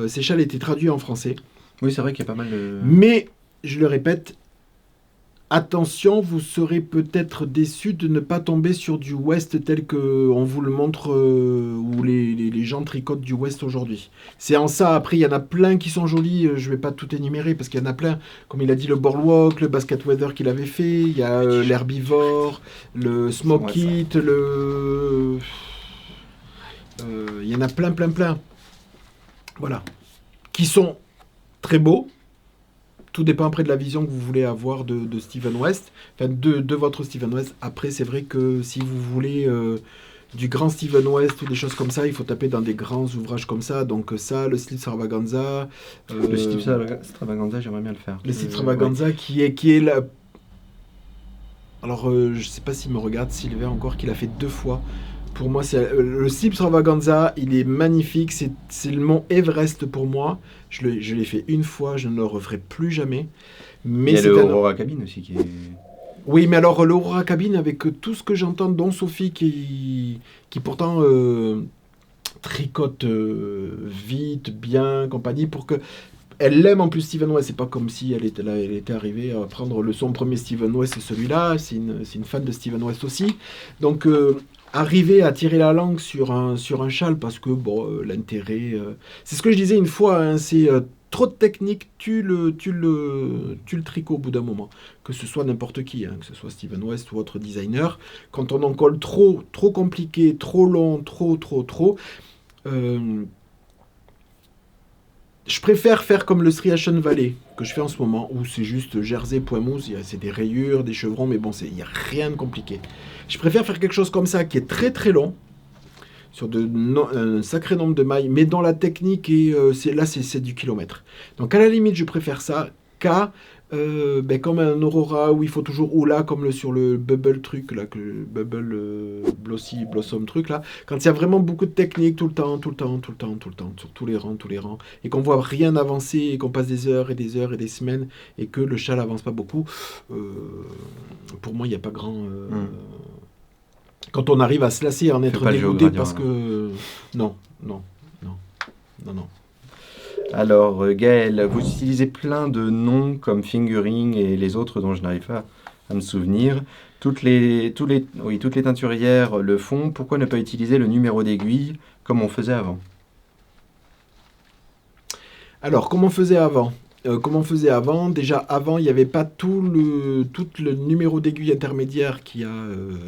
Ces châles étaient traduits en français. Oui, c'est vrai qu'il y a pas mal de... Mais, je le répète, attention, vous serez peut-être déçus de ne pas tomber sur du West tel qu'on vous le montre, où les gens tricotent du West aujourd'hui. C'est en ça, après, il y en a plein qui sont jolis, je ne vais pas tout énumérer, parce qu'il y en a plein, comme il a dit, le Boardwalk, le Basket Weather qu'il avait fait, il y a l'Herbivore, le Smoke It, il y en a plein. Voilà. Qui sont très beaux. Tout dépend après de la vision que vous voulez avoir de Stephen West, enfin de votre Stephen West. Après, c'est vrai que si vous voulez du grand Stephen West ou des choses comme ça, il faut taper dans des grands ouvrages comme ça. Donc ça, le Slip Stravaganza. Le Slip Stravaganza, j'aimerais bien le faire. Le Slip Stravaganza qui est là. Alors, je sais pas s'il me regarde, Sylvain encore, qu'il a fait 2 fois. Pour moi, c'est le Slip Stravaganza, il est magnifique. C'est le mont Everest pour moi. Je l'ai fait une fois, je ne le referai plus jamais. Mais il y a le Aurora Cabin aussi qui est... Oui, mais alors l'Aurora Cabin, avec tout ce que j'entends, dont Sophie qui pourtant tricote vite, bien, compagnie, pour que... Elle l'aime en plus Stephen West, c'est pas comme si elle était arrivée à prendre son premier Stephen West, c'est celui-là, c'est une fan de Stephen West aussi. Donc... arriver à tirer la langue sur un châle parce que bon l'intérêt c'est ce que je disais une fois, hein, c'est trop de technique tue le tricot au bout d'un moment, que ce soit n'importe qui, hein, que ce soit Stephen West ou autre designer. Quand on en colle trop compliqué, trop long, trop je préfère faire comme le Striation Valley que je fais en ce moment, où c'est juste jersey, point mousse, c'est des rayures, des chevrons, mais bon, il n'y a rien de compliqué. Je préfère faire quelque chose comme ça, qui est très long, sur un sacré nombre de mailles, mais dont la technique c'est du kilomètre. Donc à la limite, je préfère ça qu'à comme un Aurora où il faut toujours, ou là comme sur le Bubble truc là, que Bubble Blossom truc là, quand il y a vraiment beaucoup de technique tout le temps sur tous les rangs, et qu'on voit rien avancer et qu'on passe des heures et des semaines et que le châle avance pas beaucoup, pour moi il n'y a pas grand quand on arrive à se lasser, à en être dégoûté parce que non. Alors, Gaël, vous utilisez plein de noms comme fingering et les autres dont je n'arrive pas à me souvenir. Toutes les teinturières le font. Pourquoi ne pas utiliser le numéro d'aiguille comme on faisait avant ? Alors, comment on faisait avant ? Déjà, avant, il n'y avait pas tout le numéro d'aiguille intermédiaire qu'il y a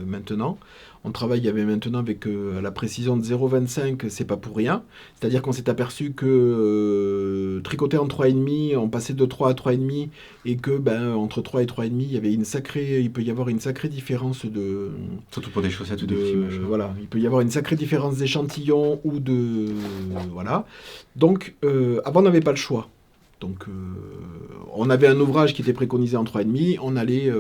maintenant. Il y avait maintenant avec la précision de 0,25, c'est pas pour rien. C'est-à-dire qu'on s'est aperçu que tricoter en 3,5, on passait de 3 à 3,5, et que entre 3 et 3,5, il peut y avoir une sacrée différence de... Surtout pour des chaussettes ou des petits machins. Voilà, il peut y avoir une sacrée différence d'échantillon ou de... voilà. Donc, avant, on n'avait pas le choix. Donc, on avait un ouvrage qui était préconisé en 3,5, on allait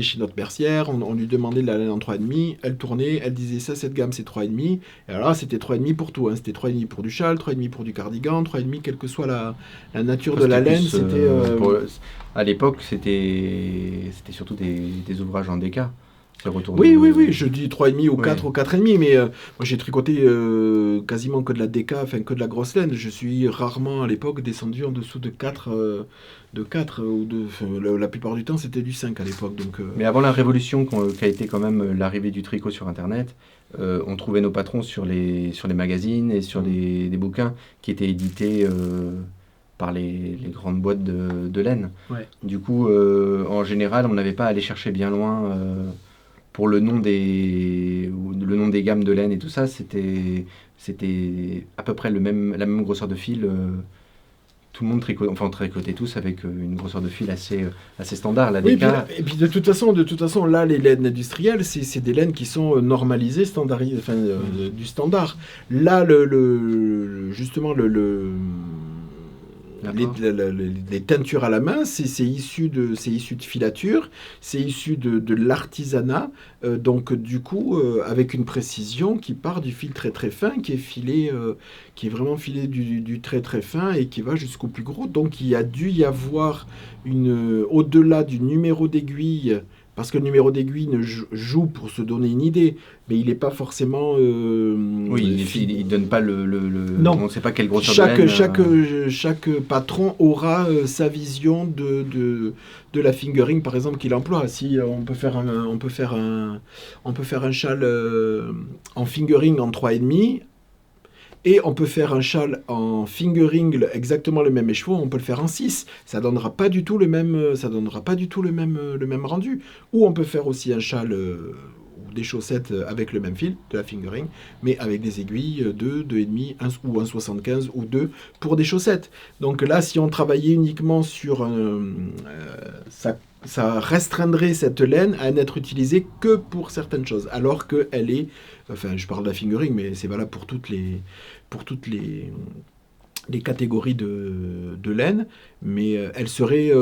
chez notre mercière, on lui demandait de la laine en 3,5, elle tournait, elle disait ça, cette gamme c'est 3,5, et alors là c'était 3,5 pour tout, hein. C'était 3,5 pour du châle, 3,5 pour du cardigan, 3,5 quelle que soit la nature de la laine, c'était... à l'époque, c'était surtout des ouvrages en déca. Oui, je dis 3,5 ou 4 Oui. ou 4,5, mais moi j'ai tricoté quasiment que de la déca, enfin que de la grosse laine. Je suis rarement à l'époque descendu en dessous de 4, enfin, la plupart du temps c'était du 5 à l'époque. Donc, Mais avant la révolution qu'a été quand même l'arrivée du tricot sur Internet, on trouvait nos patrons sur les magazines et sur des bouquins qui étaient édités par les grandes boîtes de laine. Ouais. Du coup, en général, on n'avait pas à aller chercher bien loin pour le nom des gammes de laine et tout ça. C'était à peu près la même grosseur de fil. Tout le monde tricotait tous avec une grosseur de fil assez standard. La Oui, déca, et puis de toute façon, là, les laines industrielles, c'est des laines qui sont normalisées, standardisées, enfin, du standard. Là, justement, d'accord. les teintures à la main, c'est issu de filature, c'est issu de l'artisanat, donc du coup, avec une précision qui part du fil très très fin, qui est vraiment filé du très très fin et qui va jusqu'au plus gros. Donc il y a dû y avoir au-delà du numéro d'aiguille, parce que le numéro d'aiguille joue pour se donner une idée, mais il n'est pas forcément Oui, il donne pas non. on ne sait pas quelle grosseur de laine. Chaque patron aura sa vision de la fingering, par exemple, qu'il emploie. Si on peut faire un châle en fingering en 3,5, et on peut faire un châle en fingering exactement le même écheveau, on peut le faire en 6. Ça donnera pas du tout le même, le même rendu. Ou on peut faire aussi un châle ou des chaussettes avec le même fil, de la fingering, mais avec des aiguilles 2, 2,5, 1 ou 1,75 ou 2 pour des chaussettes. Donc là, si on travaillait uniquement sur ça restreindrait cette laine à n'être utilisée que pour certaines choses, alors qu'elle est, enfin je parle de la fingering, mais c'est valable pour toutes les catégories de laine, mais elle serait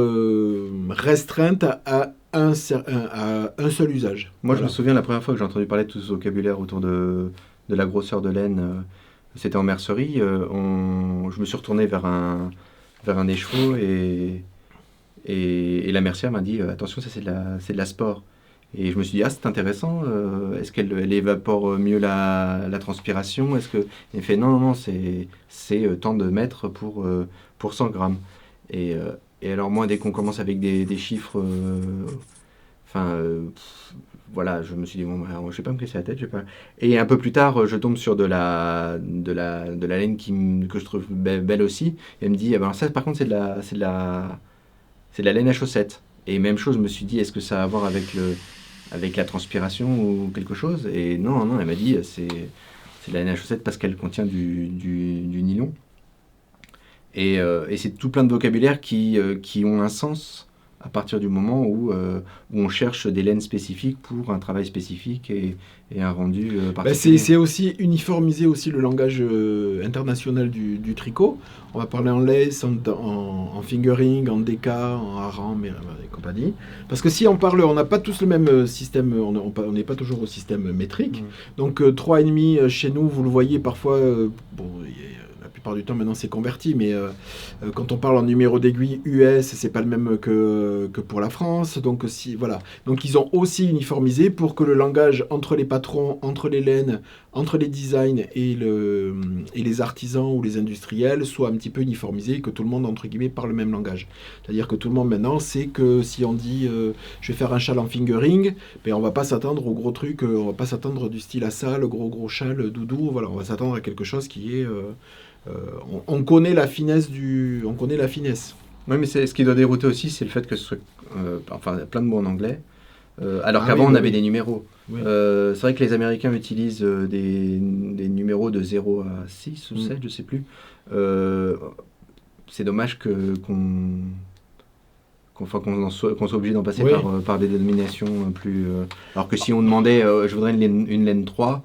restreinte à un seul usage. Moi, je Voilà. me souviens la première fois que j'ai entendu parler de tout ce vocabulaire autour de la grosseur de laine, c'était en mercerie. Je me suis retourné vers un écheveau et la mercière m'a dit attention, ça c'est de la sport. Et je me suis dit, ah, c'est intéressant, est-ce qu'elle évapore mieux la transpiration? Il fait, non, c'est tant de mètres pour 100 grammes. Et alors, moi, dès qu'on commence avec des chiffres, voilà, je me suis dit, bon, bah, je vais pas me casser la tête. Et un peu plus tard, je tombe sur de la laine que je trouve belle aussi. Et elle me dit, ah, ben, ça, par contre, c'est de la laine à chaussettes. Et même chose, je me suis dit, est-ce que ça a à voir avec la transpiration ou quelque chose? Et non, elle m'a dit, c'est de la laine à chaussettes parce qu'elle contient du nylon. Et c'est tout plein de vocabulaires qui ont un sens à partir du moment où on cherche des laines spécifiques pour un travail spécifique et un rendu particulier. C'est aussi uniformiser aussi le langage international du tricot. On va parler en lace, en fingering, en déca, en hareng, et compagnie. Parce que si on parle, on n'a pas tous le même système, on n'est pas toujours au système métrique. Donc 3,5 chez nous, vous le voyez parfois, la plupart du temps maintenant c'est converti, mais quand on parle en numéro d'aiguille US, c'est pas le même que pour la France. Donc voilà. Donc ils ont aussi uniformisé pour que le langage entre les patrons, entre les laines, entre les designs et les artisans ou les industriels soit un petit peu uniformisé, que tout le monde entre guillemets parle le même langage. C'est-à-dire que tout le monde maintenant sait que si on dit je vais faire un châle en fingering, ben on va pas s'attendre au gros truc, on va pas s'attendre du style à ça, le gros châle doudou. Voilà, on va s'attendre à quelque chose qui est on connaît la finesse on connaît la finesse. Oui, mais ce qui doit dérouter aussi, c'est le fait que ce soit plein de mots en anglais, alors qu'avant on avait des numéros. Oui. C'est vrai que les Américains utilisent des numéros de 0 à 6 ou 7, je sais plus. C'est dommage qu'on soit obligé d'en passer par des dénominations plus... alors que si on demandait, je voudrais une laine 3...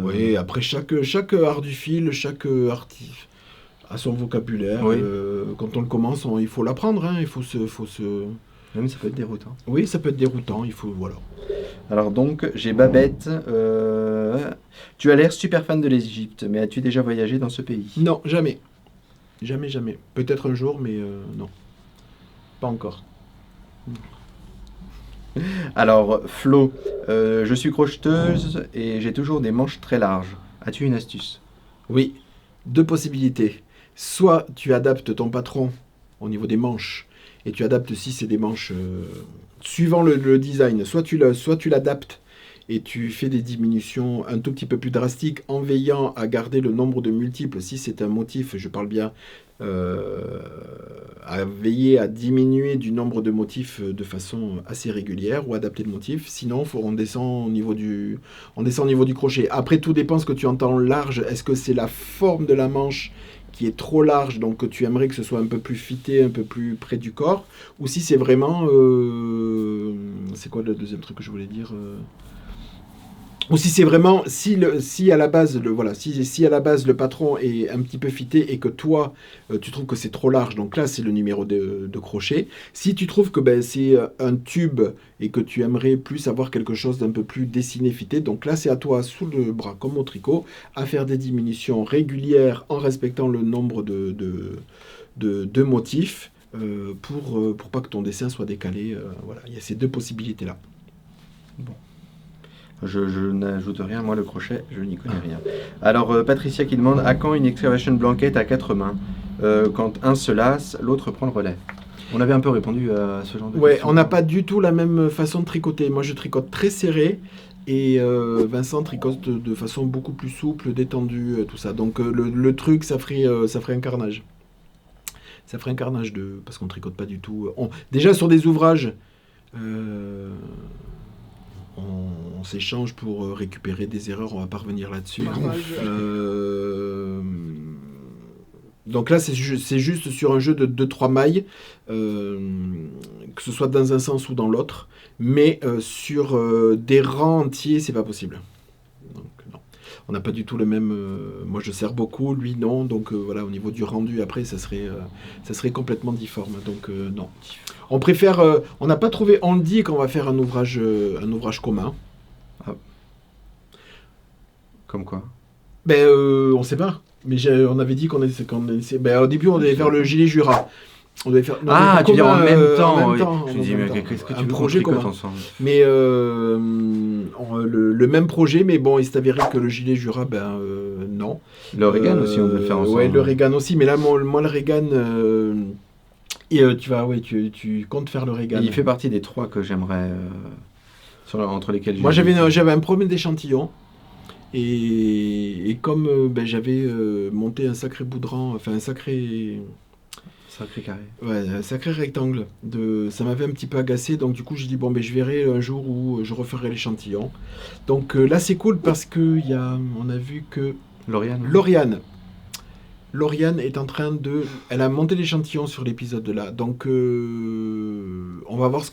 Oui, après chaque art du fil, chaque à son vocabulaire. Oui. Quand on le commence, il faut l'apprendre. Hein, il faut se... Même ça peut être déroutant. Oui, ça peut être déroutant. Il faut, voilà. Alors donc, j'ai Babette. Tu as l'air super fan de l'Égypte, mais as-tu déjà voyagé dans ce pays? Non, jamais. Jamais, jamais. Peut-être un jour, mais non. Pas encore. Alors, Flo, je suis crocheteuse et j'ai toujours des manches très larges. As-tu une astuce? Oui, deux possibilités. Soit tu adaptes ton patron au niveau des manches, et tu adaptes si c'est des manches suivant le design, soit tu l'adaptes et tu fais des diminutions un tout petit peu plus drastiques en veillant à garder le nombre de multiples. Si c'est un motif, je parle bien, à veiller à diminuer du nombre de motifs de façon assez régulière ou adapter le motif. Sinon, on descend au niveau du crochet. Après, tout dépend ce que tu entends large. Est-ce que c'est la forme de la manche qui est trop large, donc que tu aimerais que ce soit un peu plus fité, un peu plus près du corps, ou si c'est vraiment... c'est quoi le deuxième truc que je voulais dire ou si c'est vraiment, si à la base, si à la base le patron est un petit peu fité et que toi, tu trouves que c'est trop large, donc là c'est le numéro de crochet. Si tu trouves que c'est un tube et que tu aimerais plus avoir quelque chose d'un peu plus dessiné, fité, donc là c'est à toi, sous le bras comme au tricot, à faire des diminutions régulières en respectant le nombre de motifs pour pas que ton dessin soit décalé. Voilà, il y a ces deux possibilités-là. Bon. Je n'ajoute rien, moi le crochet, je n'y connais rien. Alors Patricia qui demande à quand une excavation blanket à 4 mains? Quand un se lasse, l'autre prend le relais. On avait un peu répondu à ce genre de questions. On n'a pas du tout la même façon de tricoter. Moi je tricote très serré et Vincent tricote de façon beaucoup plus souple, détendue, tout ça. Donc le truc, ça ferait un carnage. Ça ferait un carnage parce qu'on tricote pas du tout. Déjà sur des ouvrages... on s'échange pour récupérer des erreurs, on va pas revenir là-dessus. Donc là, c'est juste sur un jeu de 2-3 mailles, que ce soit dans un sens ou dans l'autre, mais sur des rangs entiers, c'est pas possible. Donc, non. On n'a pas du tout le même... moi, je serre beaucoup, lui, non. Donc voilà, au niveau du rendu, après, ça serait complètement difforme. Donc non. On préfère... on n'a pas trouvé... On le dit qu'on va faire un ouvrage commun. Ah. Comme quoi? On sait pas. Mais on avait dit qu'on essayait... au début, on devait faire le gilet Jura. On devait faire... tu veux dire en même temps. En même Oui. temps, Je me dis, mais qu'est-ce que tu un veux projet qu'on tricote commun. ensemble? Mais le même projet, mais bon, il s'est avéré que le gilet Jura, non. Le Reagan aussi, on devait le faire ensemble. Ouais, le Reagan aussi. Mais là, moi le Reagan... tu comptes faire le Reagan. Il fait partie des 3 que j'aimerais... entre lesquels Moi, j'avais un premier d'échantillon. Et comme j'avais monté un sacré boudran, enfin un sacré carré. Ouais, un sacré rectangle. Ça m'avait un petit peu agacé, donc du coup j'ai dit je verrai un jour où je referai l'échantillon. Donc là c'est cool parce que on a vu que Lauriane est en train elle a monté l'échantillon sur l'épisode de là, donc on va voir ce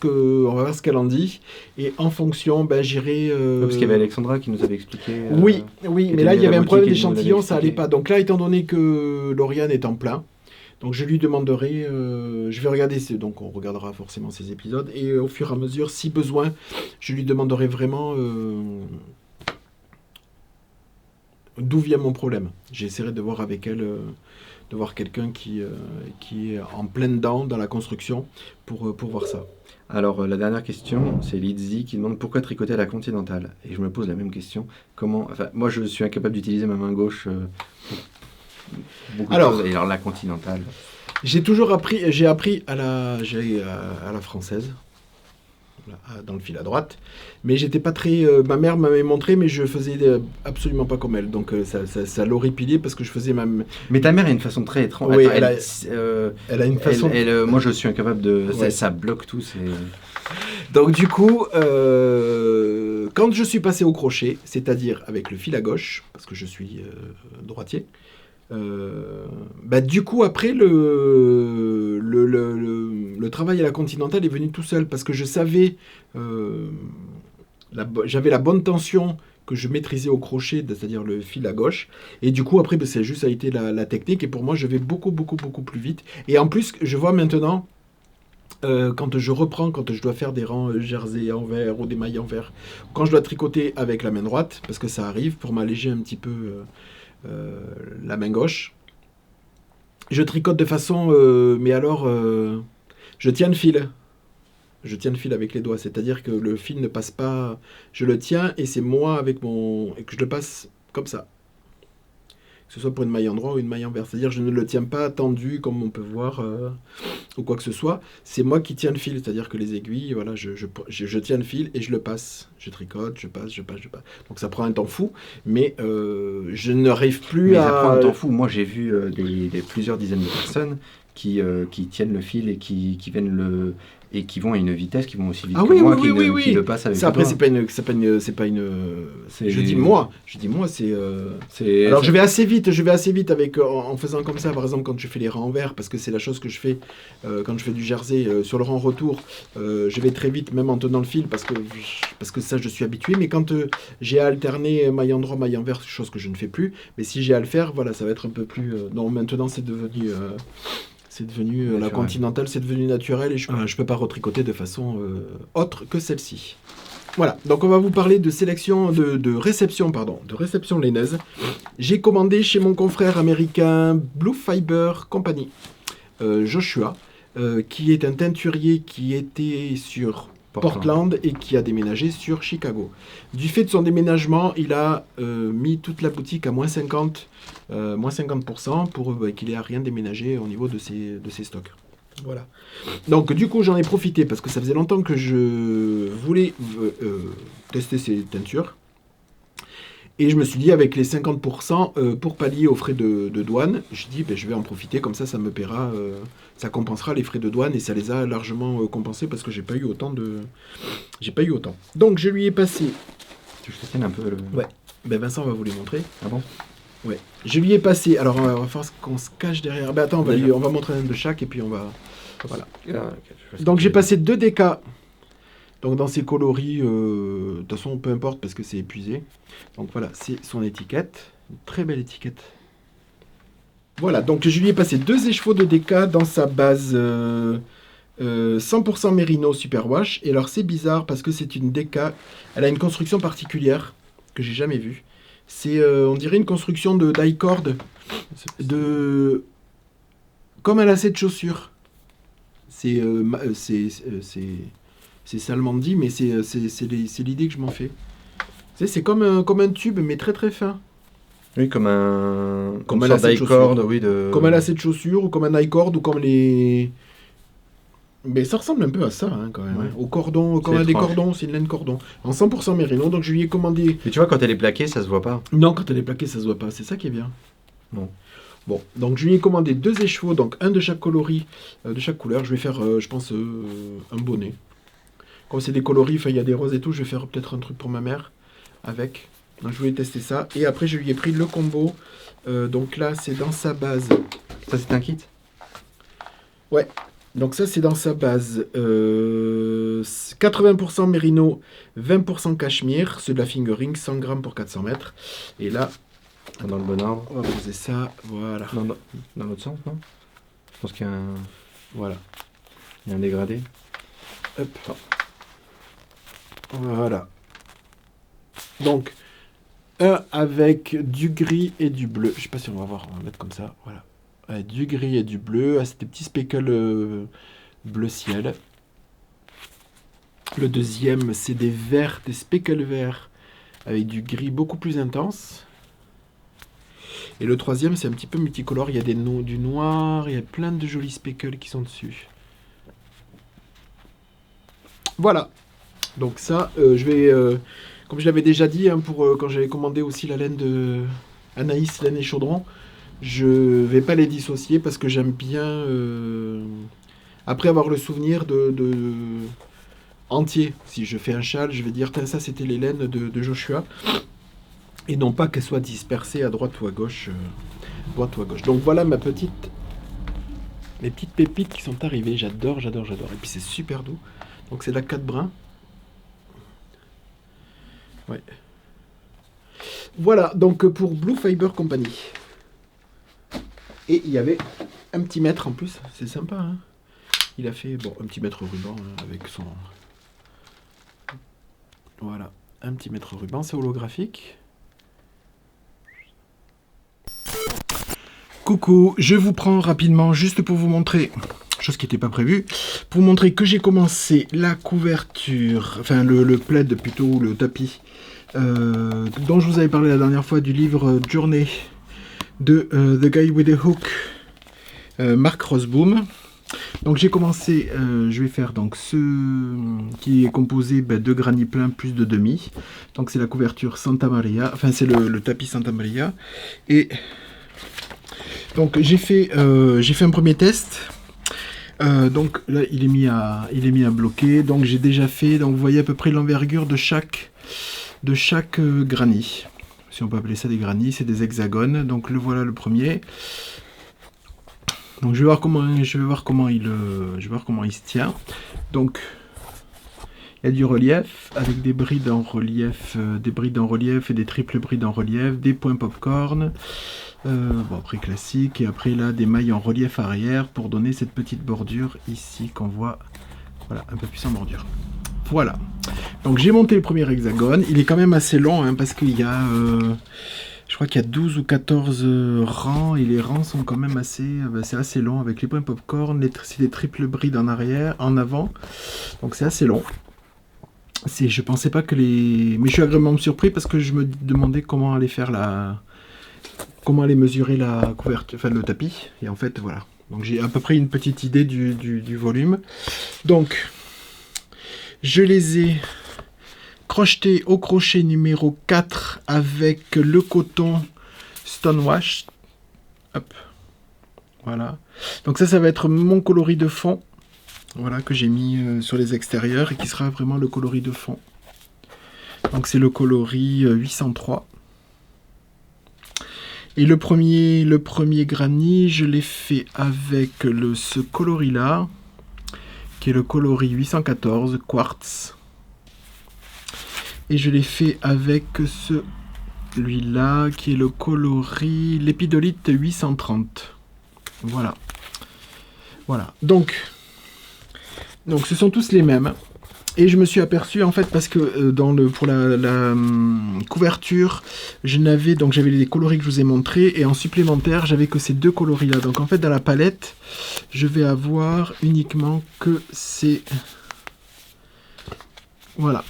qu'elle en dit et en fonction j'irai. Parce qu'il y avait Alexandra qui nous avait expliqué. Oui, mais là il y avait un problème d'échantillon, ça allait pas. Donc là étant donné que Lauriane est en plein, donc je lui demanderai, je vais regarder, donc on regardera forcément ces épisodes et au fur et à mesure, si besoin, je lui demanderai vraiment. D'où vient mon problème. J'essaierai de voir avec elle, de voir quelqu'un qui est en pleine dedans dans la construction pour voir ça. Alors la dernière question, c'est Lizzie qui demande pourquoi tricoter à la continentale. Et je me pose la même question. Moi je suis incapable d'utiliser ma main gauche pour beaucoup de choses. Et alors la continentale. J'ai appris à la française. Dans le fil à droite, mais j'étais pas très. Ma mère m'avait montré, mais je faisais absolument pas comme elle, donc ça l'horripilait parce que je faisais ma. Mais ta mère a une façon très étrange. Oui, elle a une façon. Moi, je suis incapable de. Ouais. Ça bloque tout. Donc du coup, quand je suis passé au crochet, c'est-à-dire avec le fil à gauche, parce que je suis droitier. Du coup après le travail à la continentale est venu tout seul parce que je savais j'avais la bonne tension que je maîtrisais au crochet, c'est-à-dire le fil à gauche. Et du coup, après, ben, c'est juste, ça a été la technique. Et pour moi, je vais beaucoup, beaucoup, beaucoup plus vite. Et en plus, je vois maintenant, quand je reprends, quand je dois faire des rangs jersey en vert ou des mailles en vert, quand je dois tricoter avec la main droite, parce que ça arrive, pour m'alléger un petit peu la main gauche, je tricote de façon... mais alors, je tiens le fil. Je tiens le fil avec les doigts, c'est-à-dire que le fil ne passe pas... Je le tiens et c'est moi avec mon... Et que je le passe comme ça. Que ce soit pour une maille en droit ou une maille en vert. C'est-à-dire que je ne le tiens pas tendu comme on peut voir ou quoi que ce soit. C'est moi qui tiens le fil, c'est-à-dire que les aiguilles, voilà, je tiens le fil et je le passe. Je tricote, je passe. Donc ça prend un temps fou, mais je n'arrive plus Mais à... ça prend un temps fou. Moi, j'ai vu plusieurs dizaines de personnes qui tiennent le fil et qui viennent et qui vont à une vitesse, qui vont aussi vite Ah que oui, moi, oui. qui le passent avec Ça, les après, doigts. c'est pas une. C'est- Je dis moi, c'est. Alors je vais assez vite avec en faisant comme ça, par exemple quand je fais les rangs en vert, parce que c'est la chose que je fais quand je fais du jersey sur le rang retour, je vais très vite même en tenant le fil parce que ça je suis habitué. Mais quand j'ai à alterner maille en droit, maille en vert, chose que je ne fais plus, mais si j'ai à le faire, voilà, ça va être un peu plus. Non, maintenant c'est devenu. La continentale, c'est devenu naturel et je ne peux pas retricoter de façon autre que celle-ci. Voilà, donc on va vous parler de sélection, de réception lainaise. J'ai commandé chez mon confrère américain Blue Fiber Company, Joshua, qui est un teinturier qui était sur Portland et qui a déménagé sur Chicago. Du fait de son déménagement, il a mis toute la boutique à moins 50% pour qu'il ait à rien déménager au niveau de ses stocks. Voilà. Donc du coup j'en ai profité parce que ça faisait longtemps que je voulais tester ces teintures. Et je me suis dit, avec les 50% pour pallier aux frais de douane, je dis, je vais en profiter, comme ça me paiera, ça compensera les frais de douane, et ça les a largement compensés, parce que j'ai pas eu autant. Donc je lui ai passé... Tu veux que je te tienne un peu le... Ouais, Vincent va vous les montrer. Ah bon? Ouais. Je lui ai passé, alors on va faire qu'on se cache derrière. Attends, on va montrer un de chaque, et puis on va... Voilà. Donc j'ai passé 2 DK. Donc dans ces coloris, de toute façon, peu importe parce que c'est épuisé. Donc voilà, c'est son étiquette. Une très belle étiquette. Voilà, donc je lui ai passé 2 écheveaux de DK dans sa base 100% Merino Superwash. Et alors c'est bizarre parce que c'est une DK, elle a une construction particulière que j'ai jamais vue. C'est, on dirait une construction de die-cord, comme un lacet de chaussure. C'est salement dit, mais c'est l'idée que je m'en fais. C'est comme un tube, mais très très fin. Oui, comme un lacet de die-cord, chaussure. oui. Comme un lacet de chaussure, ou comme un die-cord, ou comme les... Mais ça ressemble un peu à ça, quand même. Ouais. Au cordon, comme des cordons, c'est une laine cordon. En 100% Merino, donc je lui ai commandé... Mais tu vois, quand elle est plaquée, ça se voit pas. Non, quand elle est plaquée, ça se voit pas. C'est ça qui est bien. Non. Bon, donc je lui ai commandé 2 écheveaux, donc un de chaque coloris, de chaque couleur. Je vais faire, je pense, un bonnet. Comme c'est des coloris, il y a des roses et tout, je vais faire peut-être un truc pour ma mère avec. Donc je voulais tester ça. Et après, je lui ai pris le combo. Donc là, c'est dans sa base. Ça, c'est un kit? Ouais. Donc ça, c'est dans sa base. 80% Merino, 20% Cachemire. C'est de la fingering, 100 grammes pour 400 mètres. Et là... Dans le bon ordre. On va poser ça, voilà. Dans l'autre sens, non? Je pense qu'il y a un... Voilà. Il y a un dégradé. Hop. Voilà. Donc, un avec du gris et du bleu. Je sais pas si on va voir, on va mettre comme ça. Voilà. Avec du gris et du bleu. Ah, c'est des petits speckles bleu ciel. Le deuxième, c'est des verts, des speckles verts avec du gris beaucoup plus intense. Et le troisième, c'est un petit peu multicolore. Il y a du noir, il y a plein de jolis speckles qui sont dessus. Voilà. Donc ça, je vais, comme je l'avais déjà dit, pour quand j'avais commandé aussi la laine de Anaïs, laine et chaudron, je vais pas les dissocier parce que j'aime bien, après avoir le souvenir de entier. Si je fais un châle, je vais dire, ça c'était les laines de Joshua. Et non pas qu'elles soient dispersées à droite ou à gauche. Donc voilà mes petites pépites qui sont arrivées. J'adore. Et puis c'est super doux. Donc c'est la 4 brins. Ouais. Voilà, donc pour Blue Fiber Company. Et il y avait un petit mètre en plus, c'est sympa. Hein, il a fait un petit mètre ruban avec son... Voilà, un petit mètre ruban, c'est holographique. Coucou, je vous prends rapidement juste pour vous montrer, chose qui n'était pas prévue, pour vous montrer que j'ai commencé la couverture, enfin le plaid plutôt, le tapis, dont je vous avais parlé la dernière fois du livre Journée de The Guy with the Hook, Mark Rosboom. Donc j'ai commencé, je vais faire donc ce qui est composé de granit plein plus de demi. Donc c'est la couverture Santa Maria, enfin c'est le tapis Santa Maria. Et donc j'ai fait un premier test. Donc là il est mis à bloquer. Donc j'ai déjà fait, donc vous voyez à peu près l'envergure de chaque granit. Si on peut appeler ça des granits, c'est des hexagones. Donc le voilà le premier. Donc je vais voir comment il se tient. Donc il y a du relief avec des brides en relief, et des triples brides en relief, des points popcorn. Après classique, et après là des mailles en relief arrière pour donner cette petite bordure ici qu'on voit, voilà, un peu plus en bordure. Voilà, donc j'ai monté le premier hexagone, il est quand même assez long hein, parce qu'il y a, je crois qu'il y a 12 ou 14 rangs, et les rangs sont quand même c'est assez long avec les points popcorn, c'est des triples brides en arrière, en avant, donc c'est assez long. Je pensais pas que mais je suis agréablement surpris parce que je me demandais comment aller mesurer la couverture, enfin le tapis, et en fait voilà. Donc j'ai à peu près une petite idée du volume. Donc je les ai crochetés au crochet numéro 4 avec le coton Stonewash. Hop. Voilà. Donc ça va être mon coloris de fond. Voilà, que j'ai mis sur les extérieurs et qui sera vraiment le coloris de fond. Donc c'est le coloris 803. Et le premier granit, je l'ai fait avec ce coloris-là, qui est le coloris 814, quartz. Et je l'ai fait avec celui-là, qui est le coloris, l'épidolite 830. Voilà. Voilà. Donc ce sont tous les mêmes. Et je me suis aperçu, en fait, parce que pour la couverture, j'avais les coloris que je vous ai montrés, et en supplémentaire, j'avais que ces deux coloris-là. Donc, en fait, dans la palette, je vais avoir uniquement que ces... Voilà,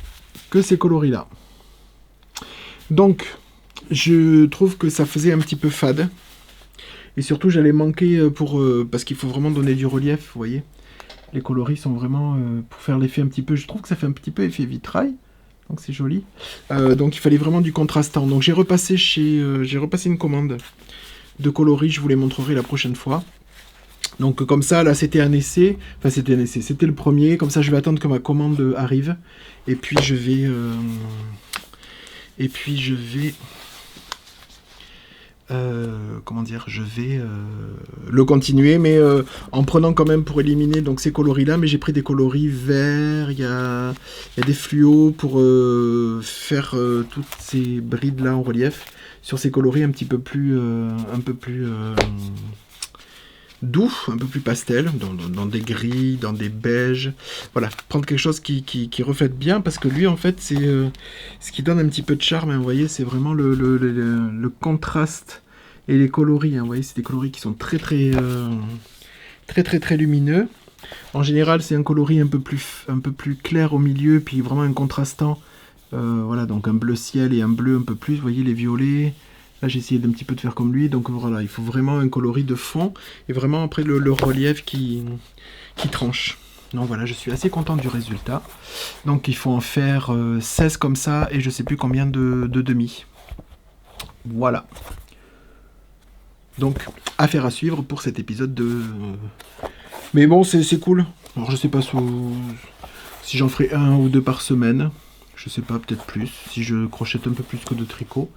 que ces coloris-là. Donc, je trouve que ça faisait un petit peu fade. Et surtout, j'allais manquer parce qu'il faut vraiment donner du relief, vous voyez. Les coloris sont vraiment pour faire l'effet un petit peu... Je trouve que ça fait un petit peu effet vitrail. Donc c'est joli. Donc il fallait vraiment du contrastant. Donc j'ai repassé une commande de coloris. Je vous les montrerai la prochaine fois. Donc comme ça, là c'était un essai. Enfin c'était un essai. C'était le premier. Comme ça je vais attendre que ma commande arrive. Et puis je vais... je vais le continuer, mais en prenant quand même pour éliminer donc ces coloris là, mais j'ai pris des coloris verts, il y a des fluos pour faire toutes ces brides là en relief sur ces coloris un peu plus doux, un peu plus pastel, dans des gris, dans des beiges. Voilà, prendre quelque chose qui reflète bien, parce que lui en fait c'est ce qui donne un petit peu de charme, hein, vous voyez, c'est vraiment le contraste et les coloris, hein, vous voyez, c'est des coloris qui sont très lumineux. En général c'est un coloris un peu plus clair au milieu, puis vraiment un contrastant, voilà, donc un bleu ciel et un bleu un peu plus, vous voyez les violets. Là, j'ai essayé d'un petit peu de faire comme lui. Donc voilà, il faut vraiment un coloris de fond. Et vraiment après le relief qui tranche. Donc voilà, je suis assez content du résultat. Donc il faut en faire 16 comme ça. Et je sais plus combien de demi. Voilà. Donc, affaire à suivre pour cet épisode de... Mais bon, c'est cool. Alors je sais pas si j'en ferai 1 ou 2 par semaine. Je sais pas, peut-être plus. Si je crochette un peu plus que de tricot.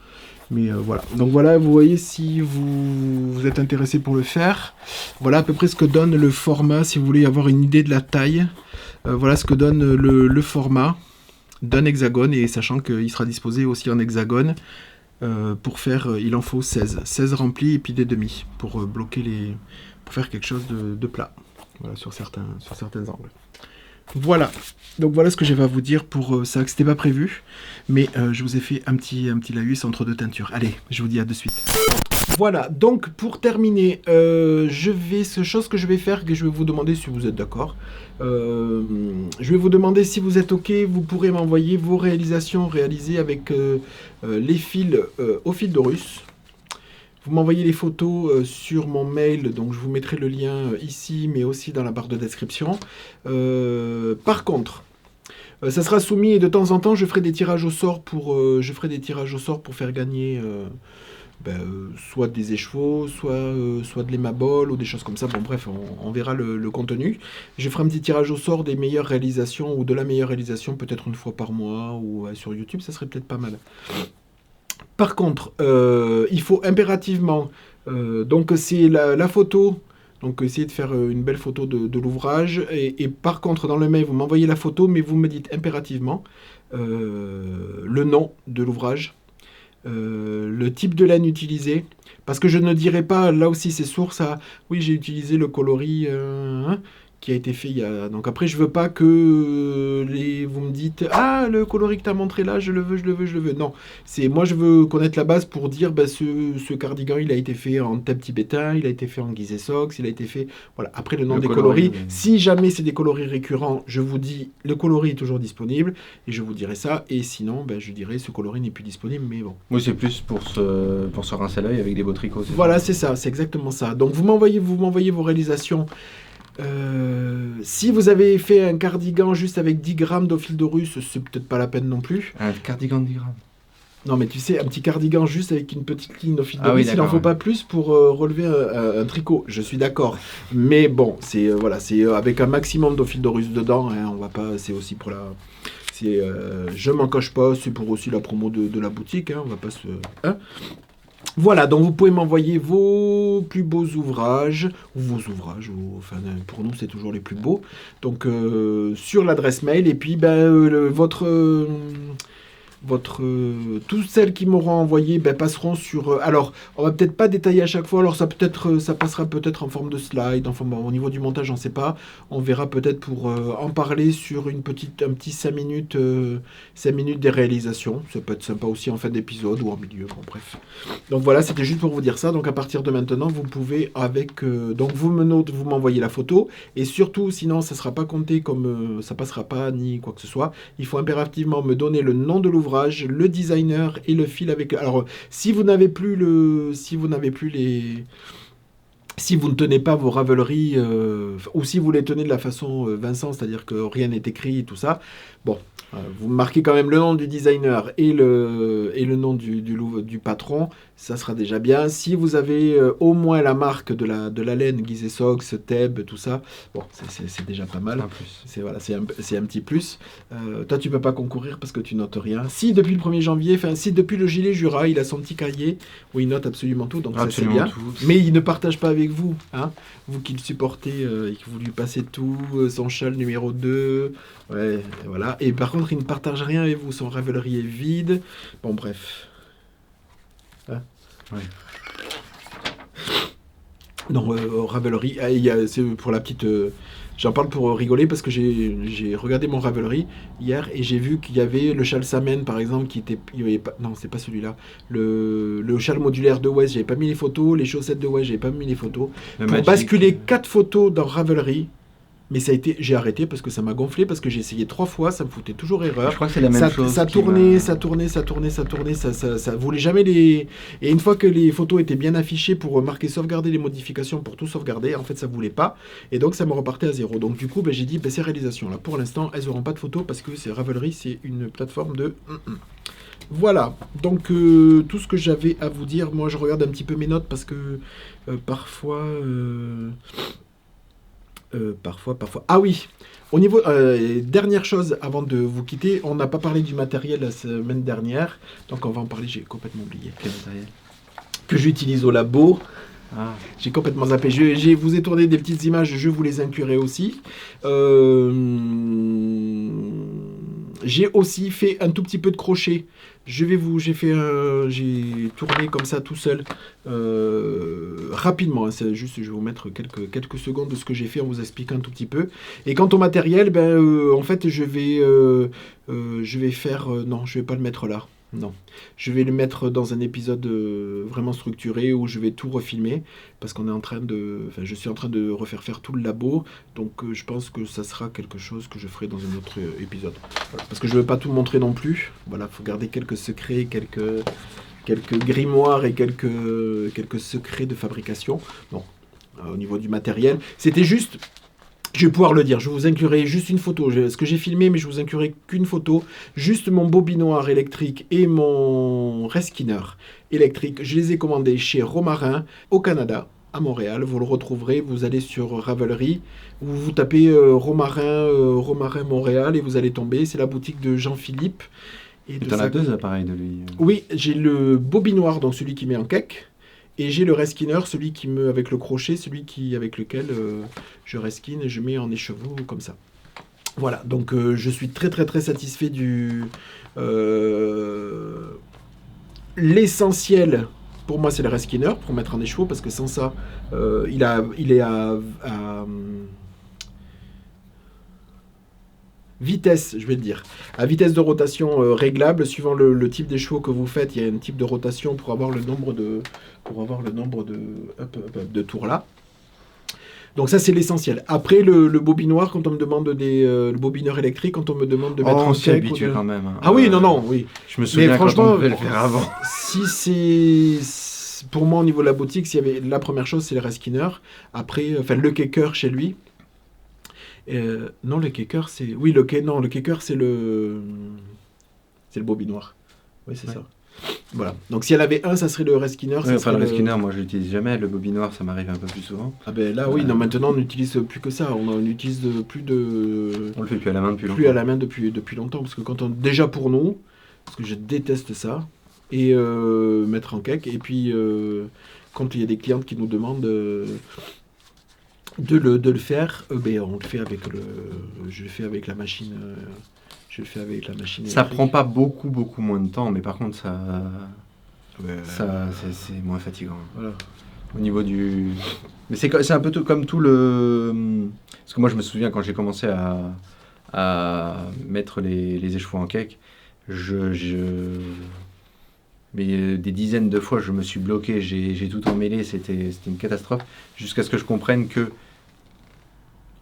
Mais voilà. Donc voilà, vous voyez, si vous êtes intéressé pour le faire, voilà à peu près ce que donne le format, si vous voulez avoir une idée de la taille. Voilà ce que donne le format d'un hexagone, et sachant qu'il sera disposé aussi en hexagone. pour faire, il en faut 16. 16 remplis et puis des demi pour bloquer pour faire quelque chose de plat. Voilà, sur certains angles. Voilà. Donc voilà ce que j'avais à vous dire pour ça. C'était pas prévu, mais je vous ai fait un petit laïus entre deux teintures. Allez, je vous dis à de suite. Voilà, donc pour terminer, chose que je vais faire, que je vais vous demander si vous êtes d'accord. Je vais vous demander si vous êtes OK, vous pourrez m'envoyer vos réalisations réalisées avec les fils au fil d'Horus. Vous m'envoyez les photos sur mon mail, donc je vous mettrai le lien ici, mais aussi dans la barre de description. Par contre, ça sera soumis et de temps en temps, je ferai des tirages au sort pour faire gagner soit des écheveaux, soit de l'Emabol ou des choses comme ça. Bon, bref, on verra le contenu. Je ferai un petit tirage au sort des meilleures réalisations ou de la meilleure réalisation, peut-être une fois par mois ou sur YouTube, ça serait peut-être pas mal. Par contre, il faut impérativement, donc c'est la photo, donc essayez de faire une belle photo de l'ouvrage, et par contre dans le mail vous m'envoyez la photo, mais vous me dites impérativement le nom de l'ouvrage, le type de laine utilisé, parce que je ne dirai pas, là aussi c'est source à, oui j'ai utilisé le coloris, qui a été fait il y a... Donc après, je veux pas que vous me dites « Ah, le coloris que tu as montré là, je le veux. » Non, moi je veux connaître la base pour dire ce cardigan, il a été fait en thème tibétain, il a été fait en guise Sox, il a été fait... Voilà, après le nom des coloris. Si jamais c'est des coloris récurrents, je vous dis le coloris est toujours disponible, et je vous dirai ça, et sinon, je dirai ce coloris n'est plus disponible, mais bon. Oui, c'est plus pour se rincer l'œil avec des beaux tricots. Voilà, c'est ça, c'est exactement ça. Donc vous m'envoyez vos réalisations. Si vous avez fait un cardigan juste avec 10 grammes d'eau fil d'Horus, c'est peut-être pas la peine non plus. Un cardigan de 10 grammes. Non, mais tu sais, un petit cardigan juste avec une petite ligne d'eau fil d'Horus, il n'en faut pas plus pour relever un tricot. Je suis d'accord. Mais bon, c'est avec un maximum d'eau fil d'Horus dedans. Hein, on va pas. C'est aussi pour la. Je m'en cache pas. C'est pour aussi la promo de la boutique. Hein, on va pas se. Hein. Voilà, donc vous pouvez m'envoyer vos plus beaux ouvrages, enfin pour nous c'est toujours les plus beaux, donc sur l'adresse mail, et puis toutes celles qui m'auront envoyé passeront sur... alors, on va peut-être pas détailler à chaque fois, alors ça passera peut-être en forme de slide, enfin bon, au niveau du montage, j'en sais pas. On verra peut-être pour en parler sur un petit 5 minutes des réalisations. Ça peut être sympa aussi en fin d'épisode ou en milieu, bon bref. Donc voilà, c'était juste pour vous dire ça. Donc à partir de maintenant, vous pouvez donc vous m'envoyez la photo, et surtout, sinon ça sera pas compté comme... ça passera pas ni quoi que ce soit. Il faut impérativement me donner le nom de l'ouvrage, le designer et le fil avec... Alors, si vous n'avez plus si vous ne tenez pas vos raveleries, ou si vous les tenez de la façon Vincent, c'est-à-dire que rien n'est écrit et tout ça, bon, vous marquez quand même le nom du designer et le nom du patron, ça sera déjà bien. Si vous avez au moins la marque de la laine, Guise Sox, Thèbes, tout ça, bon, c'est déjà pas mal. C'est un petit plus. Toi, tu peux pas concourir parce que tu notes rien. Si depuis le 1er janvier, si depuis le gilet Jura, il a son petit cahier où il note absolument tout, donc ça c'est bien. Tout. Mais il ne partage pas avec vous, hein, vous qui le supportez et que vous lui passez tout, son châle numéro 2, ouais, voilà. Et par contre, il ne partage rien avec vous, son ravelerie est vide. Bon, bref. Hein, ouais. Non, ravelerie, c'est pour la petite... j'en parle pour rigoler parce que j'ai regardé mon Ravelry hier et j'ai vu qu'il y avait le châle Samen par exemple qui était... non, c'est pas celui-là. Le châle modulaire de West, j'avais pas mis les photos. Les chaussettes de West, j'avais pas mis les photos. Pour basculer 4 photos dans Ravelry, mais j'ai arrêté parce que ça m'a gonflé, parce que j'ai essayé 3 fois, ça me foutait toujours erreur. Je crois que c'est la même chose. Ça tournait, ça voulait jamais les... Et une fois que les photos étaient bien affichées pour marquer sauvegarder les modifications, pour tout sauvegarder, en fait ça voulait pas, et donc ça me repartait à 0. Donc du coup, j'ai dit, ces réalisations là, pour l'instant, elles auront pas de photos parce que Ravelry, c'est une plateforme de... Voilà, donc tout ce que j'avais à vous dire, moi je regarde un petit peu mes notes parce que parfois... Ah oui, au niveau... dernière chose avant de vous quitter, on n'a pas parlé du matériel la semaine dernière, donc on va en parler, j'ai complètement oublié. Quel matériel que j'utilise au labo. Ah. J'ai complètement zappé. Je vous ai tourné des petites images, je vous les inclurai aussi. J'ai aussi fait un tout petit peu de crochet. J'ai tourné comme ça tout seul, rapidement. Hein, c'est juste, je vais vous mettre quelques secondes de ce que j'ai fait en vous expliquant un tout petit peu. Et quant au matériel, en fait, je vais faire. Non, je vais pas le mettre là. Non, je vais le mettre dans un épisode vraiment structuré où je vais tout refilmer parce je suis en train de refaire faire tout le labo, donc je pense que ça sera quelque chose que je ferai dans un autre épisode. Voilà. Parce que je ne veux pas tout montrer non plus. Voilà, faut garder quelques secrets, quelques grimoires et quelques secrets de fabrication. Bon, au niveau du matériel, c'était juste. Je vais pouvoir le dire, je vous inclurai juste une photo, ce que j'ai filmé, mais je vous inclurai qu'une photo, juste mon bobinoir électrique et mon reskinner électrique. Je les ai commandés chez Romarin au Canada, à Montréal. Vous le retrouverez, vous allez sur Ravelry, vous tapez Romarin Montréal et vous allez tomber. C'est la boutique de Jean-Philippe. Et tu en as 2 appareils de lui. Oui, j'ai le bobinoir, donc celui qui met en cake. Et j'ai le reskinner, celui qui me, avec le crochet, avec lequel je reskine et je mets en écheveau comme ça. Voilà, donc je suis très très très satisfait du... L'essentiel, pour moi, c'est le reskinner, pour mettre en écheveau, parce que sans ça, il est à vitesse, je vais le dire, à vitesse de rotation réglable, suivant le type d'écheveau que vous faites, il y a un type de rotation pour avoir le nombre de tours là. Donc ça c'est l'essentiel. Après le bobinoir, quand on me demande le bobineur électrique, quand on me demande de mettre on s'y habitue quand même. Ah oui, non, oui. Je me souviens quand on devait le faire avant. Si c'est pour moi au niveau de la boutique, s'il y avait la première chose, c'est le reskinner. Après, le caker chez lui. Non, le caker, c'est... Oui, le caker, c'est le bobinoir. Oui, c'est ça. Voilà. Donc, si elle avait un, ça serait le reskinner. Oui, le reskinner, moi, je l'utilise jamais. Le bobinoir, ça m'arrive un peu plus souvent. Ah ben là, oui. Non, maintenant, on n'utilise plus que ça. On utilise plus de... On le fait plus à la main depuis longtemps. Plus à la main depuis longtemps. Parce que déjà pour nous, parce que je déteste ça, et mettre en cake. Et puis, quand il y a des clientes qui nous demandent... de le faire, on le fait je le fais avec la machine. Je le fais avec la machine. Ça prend pas beaucoup moins de temps, mais par contre c'est moins fatigant. Voilà. Au niveau du, mais c'est un peu comme tout le, parce que moi je me souviens quand j'ai commencé à mettre les échevaux en cake, mais des dizaines de fois je me suis bloqué, j'ai tout emmêlé, c'était une catastrophe, jusqu'à ce que je comprenne que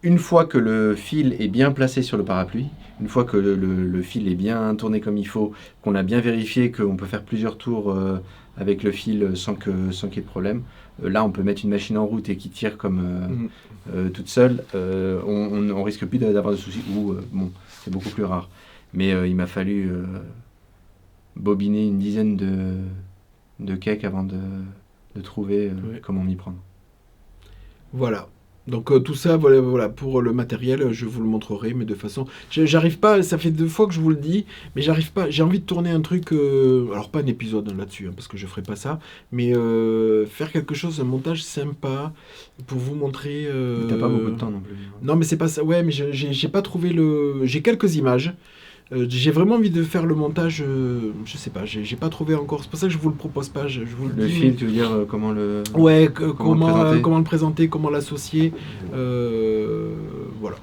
une fois que le fil est bien placé sur le parapluie, une fois que le fil est bien tourné comme il faut, qu'on a bien vérifié qu'on peut faire plusieurs tours avec le fil sans qu'il y ait de problème, là on peut mettre une machine en route et qui tire comme toute seule, on risque plus d'avoir de soucis, ou bon, c'est beaucoup plus rare. Mais il m'a fallu bobiner une dizaine de cakes avant de trouver comment m'y prendre. Voilà. Donc tout ça, voilà, pour le matériel, je vous le montrerai, mais de façon... J'arrive pas, ça fait 2 fois que je vous le dis, mais j'arrive pas, j'ai envie de tourner un truc, alors pas un épisode là-dessus, parce que je ferai pas ça, mais faire quelque chose, un montage sympa, pour vous montrer... T'as pas beaucoup de temps non plus. Non, mais c'est pas ça, ouais, mais j'ai pas trouvé J'ai quelques images, j'ai vraiment envie de faire le montage, je sais pas, j'ai pas trouvé encore, c'est pour ça que je vous le propose pas, je vous le dis, fil, tu veux dire comment le... Ouais, comment le présenter, comment l'associer, voilà.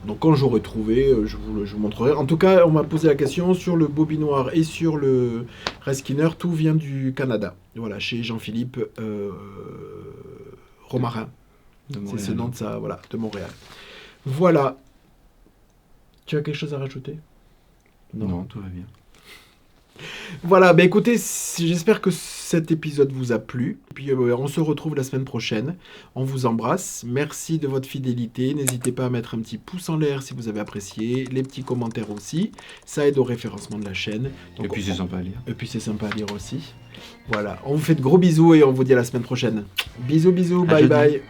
Donc quand j'aurai trouvé, je vous montrerai. En tout cas, on m'a posé la question sur le bobinoir et sur le reskinner, tout vient du Canada. Voilà, chez Jean-Philippe Romarin. C'est ce nom de ça, voilà, de Montréal. Voilà. Tu as quelque chose à rajouter ? Non, tout va bien. Voilà, écoutez, j'espère que cet épisode vous a plu. Puis on se retrouve la semaine prochaine. On vous embrasse. Merci de votre fidélité. N'hésitez pas à mettre un petit pouce en l'air si vous avez apprécié. Les petits commentaires aussi. Ça aide au référencement de la chaîne. Donc, et puis c'est sympa à lire. Et puis c'est sympa à lire aussi. Voilà, on vous fait de gros bisous et on vous dit à la semaine prochaine. Bisous, bye bye.